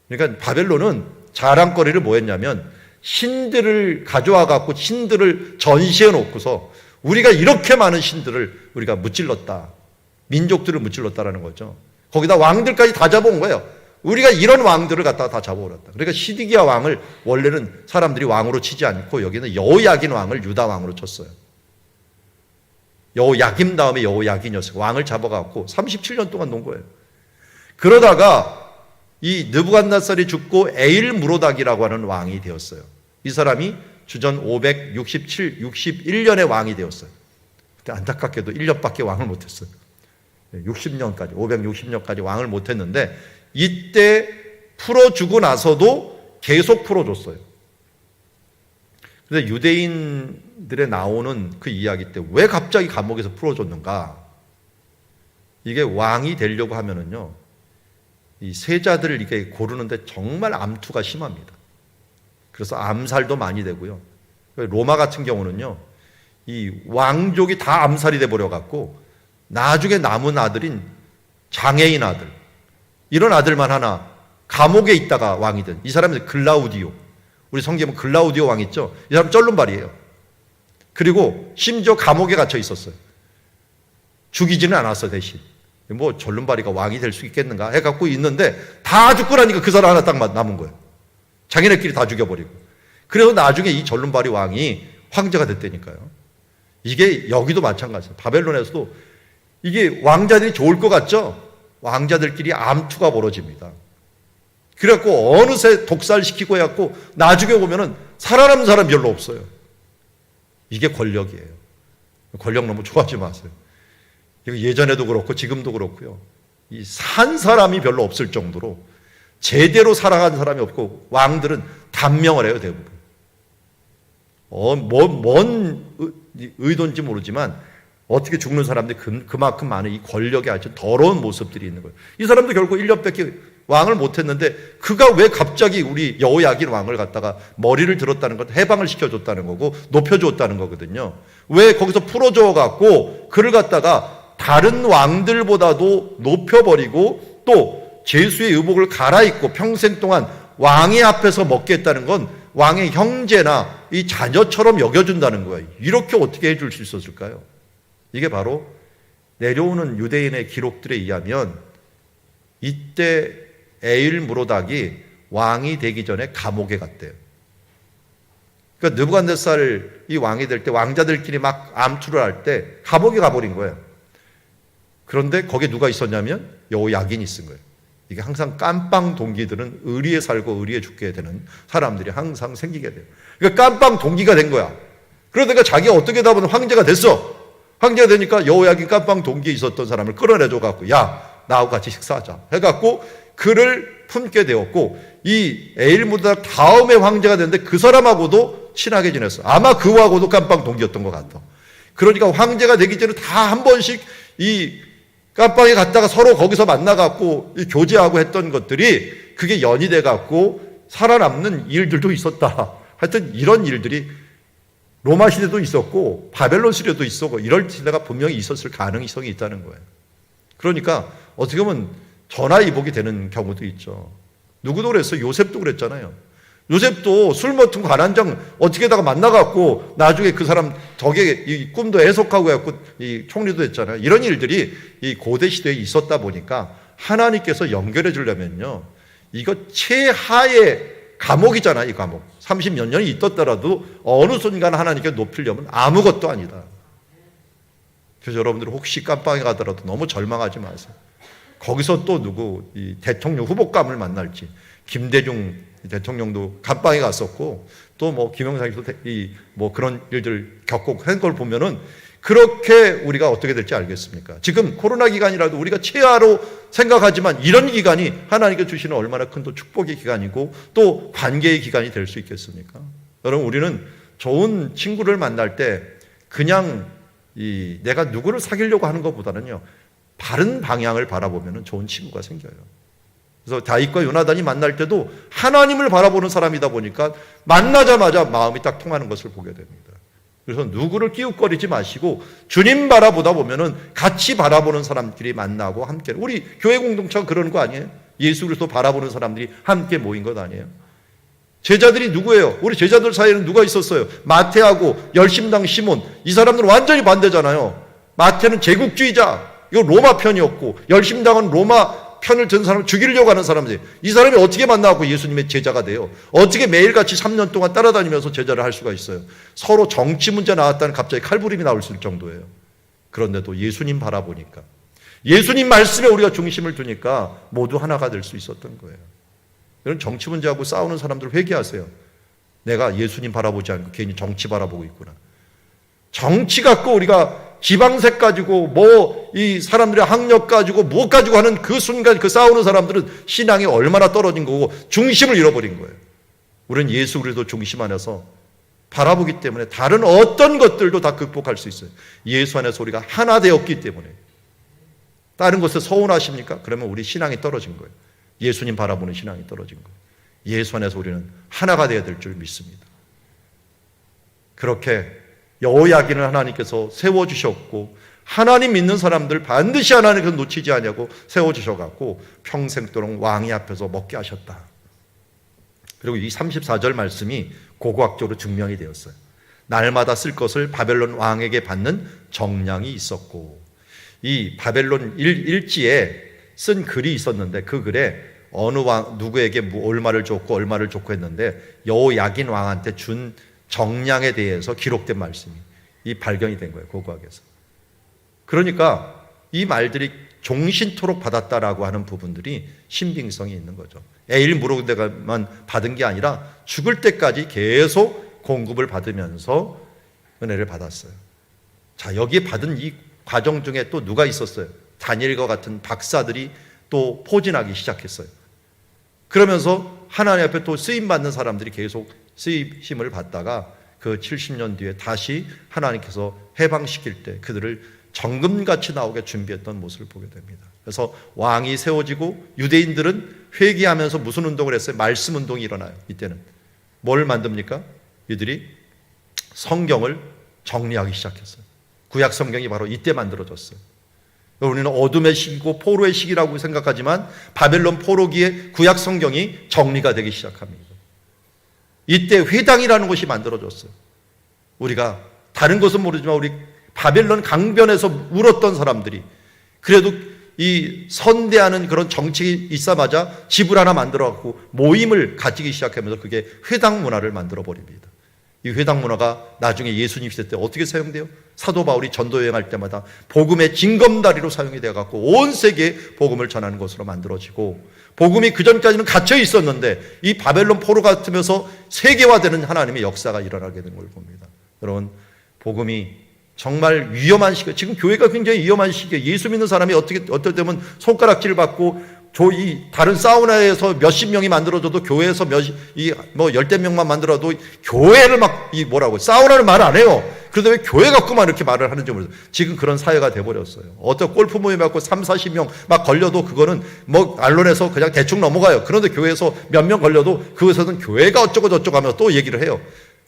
그러니까 바벨론은 자랑거리를 뭐 했냐면 신들을 가져와 갖고 신들을 전시해 놓고서 우리가 이렇게 많은 신들을 우리가 무찔렀다. 민족들을 무찔렀다라는 거죠. 거기다 왕들까지 다 잡아온 거예요. 우리가 이런 왕들을 갖다가 다 잡아오렸다. 그러니까 시드기야 왕을 원래는 사람들이 왕으로 치지 않고 여기는 여호야긴 왕을 유다 왕으로 쳤어요. 여호야김 다음에 여호야긴이었어요. 왕을 잡아갖고 37년 동안 놓은 거예요. 그러다가 이 느부갓네살이 죽고 에일무로닥이라고 하는 왕이 되었어요. 이 사람이 주전 567, 61년에 왕이 되었어요. 그때 안타깝게도 1년밖에 왕을 못했어요. 60년까지, 560년까지 왕을 못했는데 이때 풀어주고 나서도 계속 풀어줬어요. 그래서 유대인들에 나오는 그 이야기 때 왜 갑자기 감옥에서 풀어줬는가? 이게 왕이 되려고 하면은요, 이 세자들을 이게 고르는데 정말 암투가 심합니다. 그래서 암살도 많이 되고요. 로마 같은 경우는요, 이 왕족이 다 암살이 돼버려 갖고 나중에 남은 아들인 장애인 아들, 이런 아들만 하나 감옥에 있다가 왕이 된 이 사람이 글라우디오. 우리 성경에 글라우디오 왕 있죠? 이 사람 쩔름발이에요. 그리고 심지어 감옥에 갇혀 있었어요. 죽이지는 않았어. 대신 뭐 절름발이가 왕이 될 수 있겠는가 해갖고 있는데 다 죽고 나니까 그 사람 하나 딱 남은 거예요. 자기네끼리 다 죽여버리고. 그래서 나중에 이 절름발이 왕이 황제가 됐다니까요. 이게 여기도 마찬가지예요. 바벨론에서도 이게 왕자들이 좋을 것 같죠? 왕자들끼리 암투가 벌어집니다. 그래갖고 어느새 독살시키고 해갖고 나중에 보면은 살아남은 사람 별로 없어요. 이게 권력이에요. 권력 너무 좋아하지 마세요. 예전에도 그렇고 지금도 그렇고요. 이 산 사람이 별로 없을 정도로 제대로 살아간 사람이 없고 왕들은 단명을 해요, 대부분. 뭔 의도인지 모르지만 어떻게 죽는 사람들이 그만큼 많은 이 권력의 아주 더러운 모습들이 있는 거예요. 이 사람도 결국 1년밖에 왕을 못했는데 그가 왜 갑자기 우리 여호야긴 왕을 갖다가 머리를 들었다는 건 해방을 시켜줬다는 거고 높여줬다는 거거든요. 왜 거기서 풀어줘 갖고 그를 갖다가 다른 왕들보다도 높여버리고 또 제수의 의복을 갈아입고 평생 동안 왕의 앞에서 먹게 했다는 건 왕의 형제나 이 자녀처럼 여겨준다는 거예요. 이렇게 어떻게 해줄 수 있었을까요? 이게 바로 내려오는 유대인의 기록들에 의하면 이때 에일무로닥이 왕이 되기 전에 감옥에 갔대요. 그러니까 느부갓네살 이 왕이 될 때 왕자들끼리 막 암투를 할 때 감옥에 가버린 거예요. 그런데 거기에 누가 있었냐면 여호야긴이 있은 거예요. 이게 항상 깜빵 동기들은 의리에 살고 의리에 죽게 되는 사람들이 항상 생기게 돼요. 그러니까 깜빵 동기가 된 거야. 그러다가 자기가 어떻게 다 보면 황제가 됐어. 황제가 되니까 여호야긴 깜빵 동기에 있었던 사람을 끌어내줘 갖고 야 나하고 같이 식사하자 해갖고 그를 품게 되었고 이 에일무로닥 다음에 황제가 됐는데 그 사람하고도 친하게 지냈어. 아마 그하고도 깜빵 동기였던 것 같아. 그러니까 황제가 되기 전에 다 한 번씩 이 깜빵에 갔다가 서로 거기서 만나갖고 교제하고 했던 것들이 그게 연이 돼갖고 살아남는 일들도 있었다. 하여튼 이런 일들이 로마 시대도 있었고 바벨론 시대도 있었고 이럴 시대가 분명히 있었을 가능성이 있다는 거예요. 그러니까 어떻게 보면 전화위복이 되는 경우도 있죠. 누구도 그랬어요. 요셉도 그랬잖아요. 요셉도 술 먹은 관한장 어떻게다가 만나갖고 나중에 그 사람 덕에 이 꿈도 해석하고 해갖고 이 총리도 됐잖아요. 이런 일들이 이 고대 시대에 있었다 보니까 하나님께서 연결해 주려면요. 이거 최하의 감옥이잖아요. 이 감옥. 30몇 년이 있었더라도 어느 순간 하나님께 높이려면 아무것도 아니다. 그래서 여러분들 혹시 깜빵에 가더라도 너무 절망하지 마세요. 거기서 또 누구 이 대통령 후보감을 만날지. 김대중 대통령도 감방에 갔었고 또 뭐 김영삼도 뭐 그런 일들 겪고 한 걸 보면은 그렇게 우리가 어떻게 될지 알겠습니까? 지금 코로나 기간이라도 우리가 최하로 생각하지만 이런 기간이 하나님께 주시는 얼마나 큰 또 축복의 기간이고 또 관계의 기간이 될 수 있겠습니까? 여러분 우리는 좋은 친구를 만날 때 그냥 내가 누구를 사귀려고 하는 것보다는요 바른 방향을 바라보면 좋은 친구가 생겨요. 그래서 다윗과 요나단이 만날 때도 하나님을 바라보는 사람이다 보니까 만나자마자 마음이 딱 통하는 것을 보게 됩니다. 그래서 누구를 끼웃거리지 마시고 주님 바라보다 보면은 같이 바라보는 사람끼리 만나고 함께, 우리 교회 공동체가 그러는 거 아니에요? 예수 그리스도 바라보는 사람들이 함께 모인 것 아니에요? 제자들이 누구예요? 우리 제자들 사이에는 누가 있었어요? 마태하고 열심당 시몬, 이 사람들은 완전히 반대잖아요. 마태는 제국주의자, 이거 로마 편이었고, 열심당은 로마 편을 든 사람을 죽이려고 하는 사람들. 이 사람이 어떻게 만나고 예수님의 제자가 돼요? 어떻게 매일같이 3년 동안 따라다니면서 제자를 할 수가 있어요? 서로 정치 문제 나왔다는 갑자기 칼부림이 나올 정도예요. 그런데도 예수님 바라보니까, 예수님 말씀에 우리가 중심을 두니까 모두 하나가 될 수 있었던 거예요. 이런 정치 문제하고 싸우는 사람들 회개하세요. 내가 예수님 바라보지 않고 괜히 정치 바라보고 있구나. 정치 갖고 우리가 지방색 가지고 이 사람들의 학력 가지고 무엇 가지고 하는 그 순간 그 싸우는 사람들은 신앙이 얼마나 떨어진 거고 중심을 잃어버린 거예요. 우리는 예수 그리스도 중심 안에서 바라보기 때문에 다른 어떤 것들도 다 극복할 수 있어요. 예수 안에서 우리가 하나 되었기 때문에. 다른 것에 서운하십니까? 그러면 우리 신앙이 떨어진 거예요. 예수님 바라보는 신앙이 떨어진 거예요. 예수 안에서 우리는 하나가 되어야 될 줄 믿습니다. 그렇게 여호야긴을 하나님께서 세워주셨고, 하나님 믿는 사람들 반드시 하나님께서 놓치지 않냐고 세워주셔갖고 평생도록 왕이 앞에서 먹게 하셨다. 그리고 이 34절 말씀이 고고학적으로 증명이 되었어요. 날마다 쓸 것을 바벨론 왕에게 받는 정량이 있었고, 이 바벨론 일지에 쓴 글이 있었는데 그 글에 어느 왕 누구에게 얼마를 줬고 얼마를 줬고 했는데 여호야긴 왕한테 준 정량에 대해서 기록된 말씀이 이 발견이 된 거예요. 고고학에서. 그러니까 이 말들이 종신토록 받았다라고 하는 부분들이 신빙성이 있는 거죠. 에일 무로데가만 받은 게 아니라 죽을 때까지 계속 공급을 받으면서 은혜를 받았어요. 자, 여기에 받은 이 과정 중에 또 누가 있었어요? 다니엘과 같은 박사들이 또 포진하기 시작했어요. 그러면서 하나님 앞에 또 쓰임받는 사람들이 계속 쓰임을 받다가 그 70년 뒤에 다시 하나님께서 해방시킬 때 그들을 정금같이 나오게 준비했던 모습을 보게 됩니다. 그래서 왕이 세워지고 유대인들은 회개하면서 무슨 운동을 했어요? 말씀 운동이 일어나요. 이때는 뭘 만듭니까? 이들이 성경을 정리하기 시작했어요. 구약 성경이 바로 이때 만들어졌어요. 우리는 어둠의 시기고 포로의 시기라고 생각하지만 바벨론 포로기에 구약 성경이 정리가 되기 시작합니다. 이때 회당이라는 것이 만들어졌어요. 우리가 다른 것은 모르지만 우리 바벨론 강변에서 울었던 사람들이 그래도 이 선대하는 그런 정책이 있자마자 집을 하나 만들어갖고 모임을 가지기 시작하면서 그게 회당 문화를 만들어 버립니다. 이 회당 문화가 나중에 예수님 시대 때 어떻게 사용돼요? 사도 바울이 전도 여행할 때마다 복음의 징검다리로 사용이 되어갖고 온 세계에 복음을 전하는 것으로 만들어지고, 복음이 그전까지는 갇혀 있었는데 이 바벨론 포로 같으면서 세계화되는 하나님의 역사가 일어나게 된 걸 봅니다. 여러분, 복음이 정말 위험한 시기에, 지금 교회가 굉장히 위험한 시기에 예수 믿는 사람이 어떨 때면 손가락질 받고 이 다른 사우나에서 몇십 명이 만들어져도 교회에서 열댓 명만 만들어도 교회를 사우나를 말 안 해요. 그런데 왜 교회 갖고만 이렇게 말을 하는지 모르겠어요. 지금 그런 사회가 돼버렸어요. 어떤 골프 모임 갖고 3, 40명 막 걸려도 그거는 언론에서 그냥 대충 넘어가요. 그런데 교회에서 몇 명 걸려도 그것에서는 교회가 어쩌고 저쩌고 하면서 또 얘기를 해요.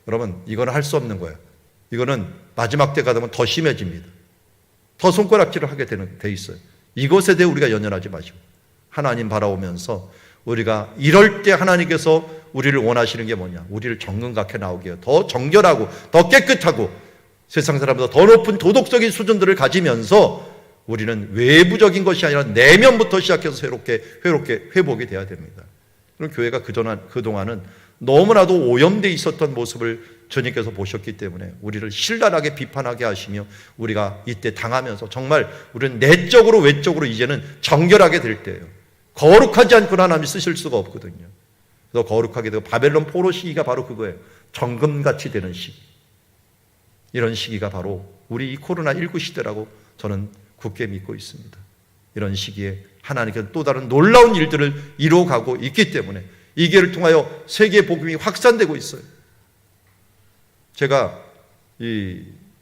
여러분, 이거는 할 수 없는 거예요. 이거는 마지막 때가 되면 더 심해집니다. 더 손가락질을 하게 돼 있어요. 이것에 대해 우리가 연연하지 마시고 하나님 바라오면서 우리가 이럴 때 하나님께서 우리를 원하시는 게 뭐냐? 우리를 정금같게 나오게 해요. 더 정결하고 더 깨끗하고 세상 사람보다 더 높은 도덕적인 수준들을 가지면서 우리는 외부적인 것이 아니라 내면부터 시작해서 새롭게 회복이 돼야 됩니다. 그럼 교회가 그동안은 너무나도 오염되어 있었던 모습을 주님께서 보셨기 때문에 우리를 신랄하게 비판하게 하시며 우리가 이때 당하면서 정말 우리는 내적으로 외적으로 이제는 정결하게 될 때예요. 거룩하지 않고는 하나님이 쓰실 수가 없거든요. 그래서 거룩하게 되고 바벨론 포로 시기가 바로 그거예요. 정금같이 되는 시기. 이런 시기가 바로 우리 이 코로나19 시대라고 저는 굳게 믿고 있습니다. 이런 시기에 하나님께서 또 다른 놀라운 일들을 이루어가고 있기 때문에 이 기회를 통하여 세계 복음이 확산되고 있어요. 제가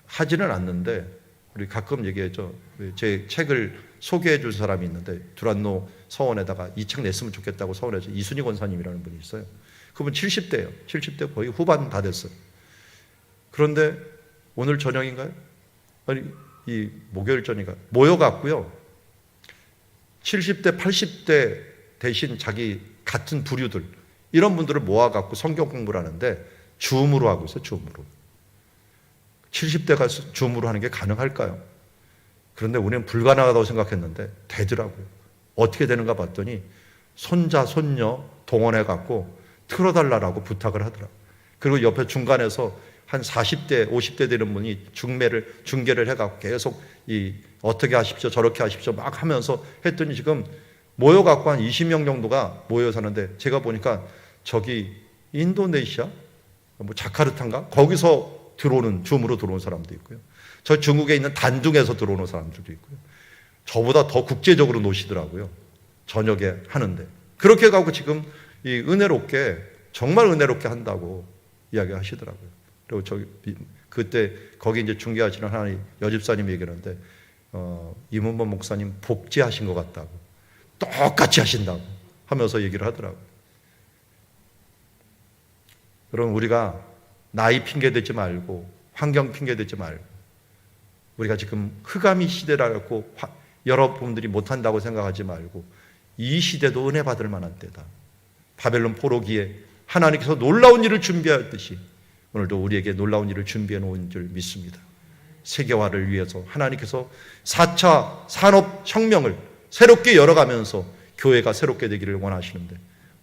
하지는 않는데 우리 가끔 얘기하죠. 제 책을 소개해 줄 사람이 있는데 두란노 서원에다가 이 책 냈으면 좋겠다고 서원에서 이순희 권사님이라는 분이 있어요. 그분 70대예요. 70대 거의 후반 다 됐어요. 그런데 오늘 저녁인가요? 아니, 이 목요일 전인가 모여갖고요. 70대, 80대 대신 자기 같은 부류들 이런 분들을 모아갖고 성경 공부를 하는데 줌으로 하고 있어요. 줌으로. 70대가 줌으로 하는 게 가능할까요? 그런데 우리는 불가능하다고 생각했는데 되더라고요. 어떻게 되는가 봤더니 손자, 손녀 동원해갖고 틀어달라고 부탁을 하더라고요. 그리고 옆에 중간에서 한 40대, 50대 되는 분이 중계를 해갖고 계속 어떻게 하십시오, 저렇게 하십시오 막 하면서 했더니 지금 모여갖고 한 20명 정도가 모여 사는데 제가 보니까 저기 인도네시아, 뭐 자카르타인가? 거기서 줌으로 들어오는 사람도 있고요. 저 중국에 있는 단둥에서 들어오는 사람들도 있고요. 저보다 더 국제적으로 노시더라고요. 저녁에 하는데. 그렇게 가고 지금 은혜롭게, 정말 은혜롭게 한다고 이야기 하시더라고요. 그리고 그때 거기 이제 중계하시는 하나님 여집사님이 얘기하는데, 이문범 목사님 복제하신 것 같다고. 똑같이 하신다고 하면서 얘기를 하더라고요. 여러분, 우리가 나이 핑계 대지 말고, 환경 핑계 대지 말고, 우리가 지금 흑암이 시대라고 여러분들이 못한다고 생각하지 말고, 이 시대도 은혜 받을 만한 때다. 바벨론 포로기에 하나님께서 놀라운 일을 준비하듯이 오늘도 우리에게 놀라운 일을 준비해 놓은 줄 믿습니다. 세계화를 위해서 하나님께서 4차 산업혁명을 새롭게 열어가면서 교회가 새롭게 되기를 원하시는데,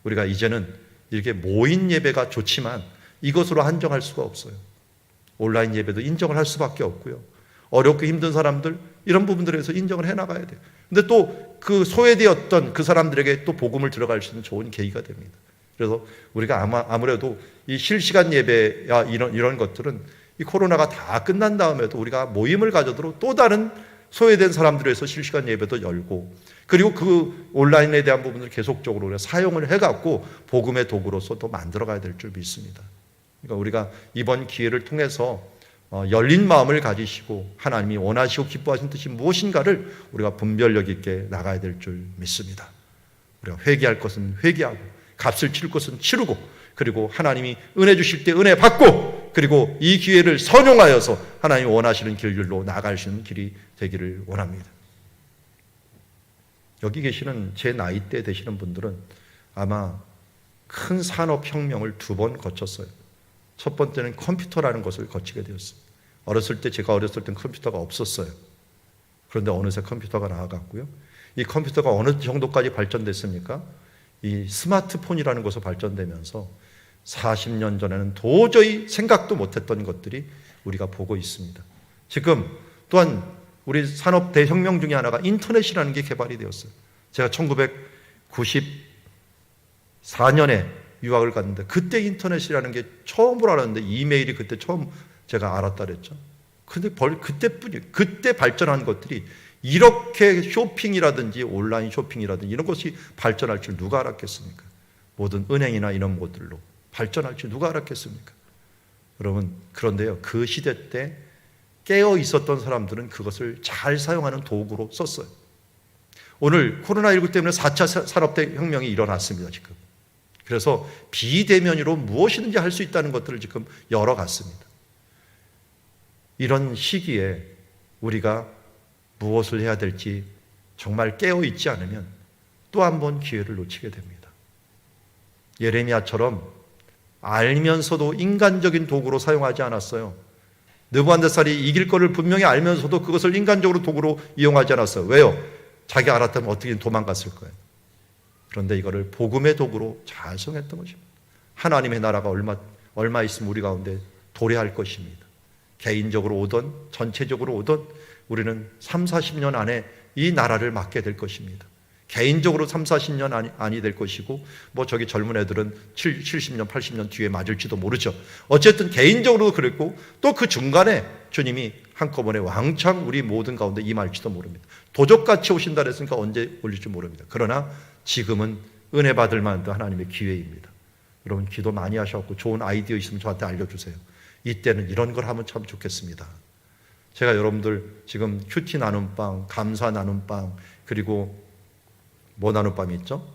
우리가 이제는 이렇게 모인 예배가 좋지만 이것으로 한정할 수가 없어요. 온라인 예배도 인정을 할 수밖에 없고요. 어렵고 힘든 사람들 이런 부분들에서 인정을 해나가야 돼요. 근데 또 그 소외되었던 그 사람들에게 또 복음을 들어갈 수 있는 좋은 계기가 됩니다. 그래서 우리가 아무래도 이 실시간 예배야 이런 것들은 이 코로나가 다 끝난 다음에도 우리가 모임을 가져도록 또 다른 소외된 사람들을 위해서 실시간 예배도 열고, 그리고 그 온라인에 대한 부분을 계속적으로 우리가 사용을 해갖고 복음의 도구로서 또 만들어가야 될 줄 믿습니다. 그러니까 우리가 이번 기회를 통해서 열린 마음을 가지시고 하나님이 원하시고 기뻐하신 뜻이 무엇인가를 우리가 분별력 있게 나가야 될 줄 믿습니다. 우리가 회개할 것은 회개하고, 값을 치를 것은 치르고, 그리고 하나님이 은혜 주실 때 은혜 받고, 그리고 이 기회를 선용하여서 하나님이 원하시는 길로 나아갈 수 있는 길이 되기를 원합니다. 여기 계시는 제 나이대 되시는 분들은 아마 큰 산업혁명을 2번 거쳤어요. 첫 번째는 컴퓨터라는 것을 거치게 되었습니다. 제가 어렸을 땐 컴퓨터가 없었어요. 그런데 어느새 컴퓨터가 나와갔고요. 이 컴퓨터가 어느 정도까지 발전됐습니까? 이 스마트폰이라는 것으로 발전되면서 40년 전에는 도저히 생각도 못했던 것들이 우리가 보고 있습니다. 지금 또한 우리 산업 대혁명 중에 하나가 인터넷이라는 게 개발이 되었어요. 제가 1994년에 유학을 갔는데 그때 인터넷이라는 게 처음으로 알았는데, 이메일이 그때 처음 제가 알았다 그랬죠. 근데 그때 발전한 것들이 이렇게 쇼핑이라든지 온라인 쇼핑이라든지 이런 것이 발전할 줄 누가 알았겠습니까? 모든 은행이나 이런 것들로 발전할 줄 누가 알았겠습니까? 여러분, 그런데요, 그 시대 때 깨어 있었던 사람들은 그것을 잘 사용하는 도구로 썼어요. 오늘 코로나19 때문에 4차 산업혁명이 일어났습니다, 지금. 그래서 비대면으로 무엇이든지 할 수 있다는 것들을 지금 열어갔습니다. 이런 시기에 우리가 무엇을 해야 될지 정말 깨어있지 않으면 또 한 번 기회를 놓치게 됩니다. 예레미야처럼 알면서도 인간적인 도구로 사용하지 않았어요. 느부갓네살이 이길 거를 분명히 알면서도 그것을 인간적으로 도구로 이용하지 않았어요. 왜요? 자기 알았다면 어떻게든 도망갔을 거예요. 그런데 이거를 복음의 도구로 잘 사용했던 것입니다. 하나님의 나라가 얼마 있으면 우리 가운데 도래할 것입니다. 개인적으로 오든 전체적으로 오든 우리는 3, 40년 안에 이 나라를 맡게 될 것입니다. 개인적으로 3, 40년 안이 될 것이고, 뭐 저기 젊은 애들은 70년, 80년 뒤에 맞을지도 모르죠. 어쨌든 개인적으로도 그랬고, 또 그 중간에 주님이 한꺼번에 왕창 우리 모든 가운데 임할지도 모릅니다. 도적같이 오신다 그랬으니까 언제 올릴지 모릅니다. 그러나 지금은 은혜 받을 만한 하나님의 기회입니다. 여러분, 기도 많이 하셨고 좋은 아이디어 있으면 저한테 알려주세요. 이때는 이런 걸 하면 참 좋겠습니다. 제가 여러분들 지금 큐티 나눔방, 감사 나눔방, 그리고 뭐 나눔방이 있죠?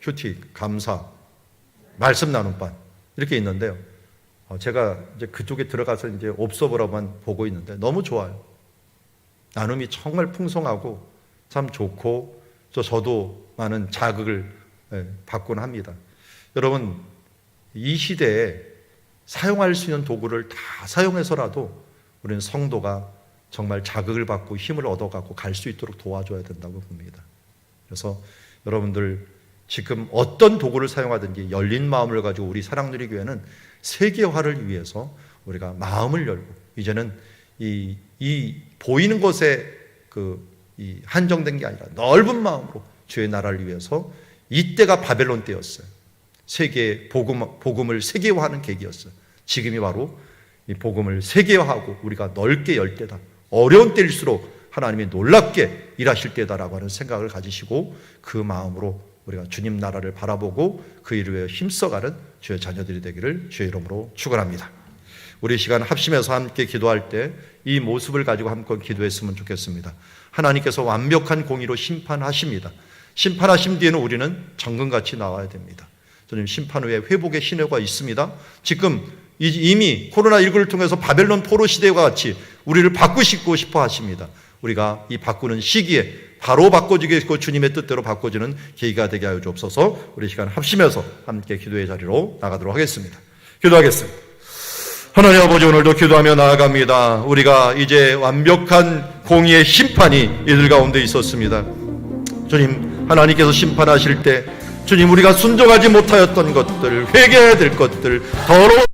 큐티, 감사, 말씀 나눔방 이렇게 있는데요. 제가 이제 그쪽에 들어가서 이제 옵서버로만 보고 있는데 너무 좋아요. 나눔이 정말 풍성하고 참 좋고 저도 많은 자극을 받곤 합니다. 여러분, 이 시대에 사용할 수 있는 도구를 다 사용해서라도 우리는 성도가 정말 자극을 받고 힘을 얻어가고 갈 수 있도록 도와줘야 된다고 봅니다. 그래서 여러분들 지금 어떤 도구를 사용하든지 열린 마음을 가지고 우리 사랑누리교회는 세계화를 위해서 우리가 마음을 열고 이제는 이 보이는 것에 이 한정된 게 아니라 넓은 마음으로 주의 나라를 위해서 이때가 바벨론 때였어요. 세계 복음을 세계화하는 계기였어요. 지금이 바로 이 복음을 세계화하고 우리가 넓게 열 때다. 어려운 때일수록 하나님이 놀랍게 일하실 때다라고 하는 생각을 가지시고 그 마음으로 우리가 주님 나라를 바라보고 그 일을 위해 힘써가는 주의 자녀들이 되기를 주의 이름으로 축원합니다. 우리 시간 합심해서 함께 기도할 때 이 모습을 가지고 함께 기도했으면 좋겠습니다. 하나님께서 완벽한 공의로 심판하십니다. 심판하신 뒤에는 우리는 정금같이 나와야 됩니다. 저는 심판 후에 회복의 신호가 있습니다. 지금 이미 코로나19를 통해서 바벨론 포로 시대와 같이 우리를 바꾸시고 싶어 하십니다. 우리가 이 바꾸는 시기에 바로 바꿔지겠고 주님의 뜻대로 바꿔지는 계기가 되게 하여 주옵소서. 우리 시간 합심해서 함께 기도의 자리로 나가도록 하겠습니다. 기도하겠습니다. 하나님 아버지, 오늘도 기도하며 나아갑니다. 우리가 이제 완벽한 공의의 심판이 이들 가운데 있었습니다. 주님, 하나님께서 심판하실 때 주님, 우리가 순종하지 못하였던 것들, 회개해야 될 것들, 더러운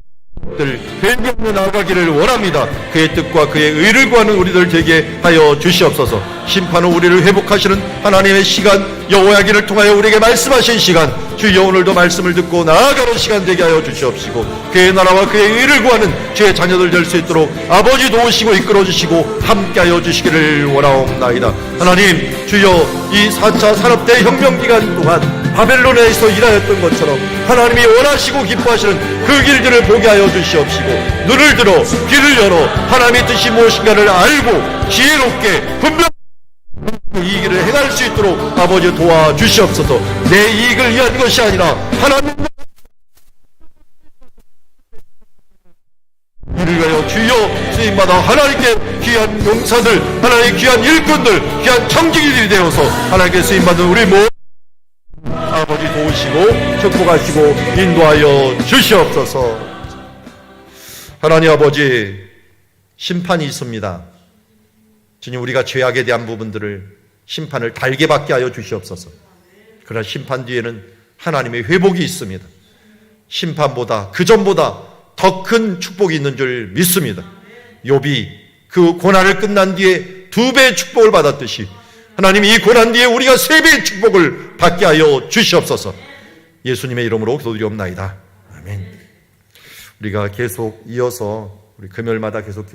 것들 회개하며 나아가기를 원합니다. 그의 뜻과 그의 의를 구하는 우리들 되게 하여 주시옵소서. 심판 후 우리를 회복하시는 하나님의 시간, 여호야기를 통하여 우리에게 말씀하신 시간, 주여 오늘도 말씀을 듣고 나아가는 시간 되게 하여 주시옵시고 그의 나라와 그의 의를 구하는 주의 자녀들 될 수 있도록 아버지 도우시고 이끌어 주시고 함께 하여 주시기를 원하옵나이다. 하나님, 주여 이 4차 산업대혁명 기간 동안 바벨론에서 일하였던 것처럼 하나님이 원하시고 기뻐하시는 그 길들을 보게 하여 주시옵시고 눈을 들어 귀를 열어 하나님의 뜻이 무엇인가를 알고 지혜롭게 분명 이 길을 행할 수 있도록 아버지 도와주시옵소서. 내 이익을 위한 것이 아니라 하나님 이를 위하여 주여 쓰임받아 하나님께 귀한 용사들, 하나님의 귀한 일꾼들, 귀한 청지기들이 되어서 하나님께 쓰임받은 우리 모두 아버지 도우시고 축복하시고 인도하여 주시옵소서. 하나님 아버지, 심판이 있습니다. 주님, 우리가 죄악에 대한 부분들을 심판을 달게 받게 하여 주시옵소서. 그러나 심판 뒤에는 하나님의 회복이 있습니다. 심판보다 그전보다 더 큰 축복이 있는 줄 믿습니다. 욥이 그 고난을 끝난 뒤에 2배의 축복을 받았듯이 하나님 이 고난 뒤에 우리가 3배의 축복을 받게 하여 주시옵소서. 예수님의 이름으로 기도드리옵나이다. 아멘. 우리가 계속 이어서 우리 금요일마다 계속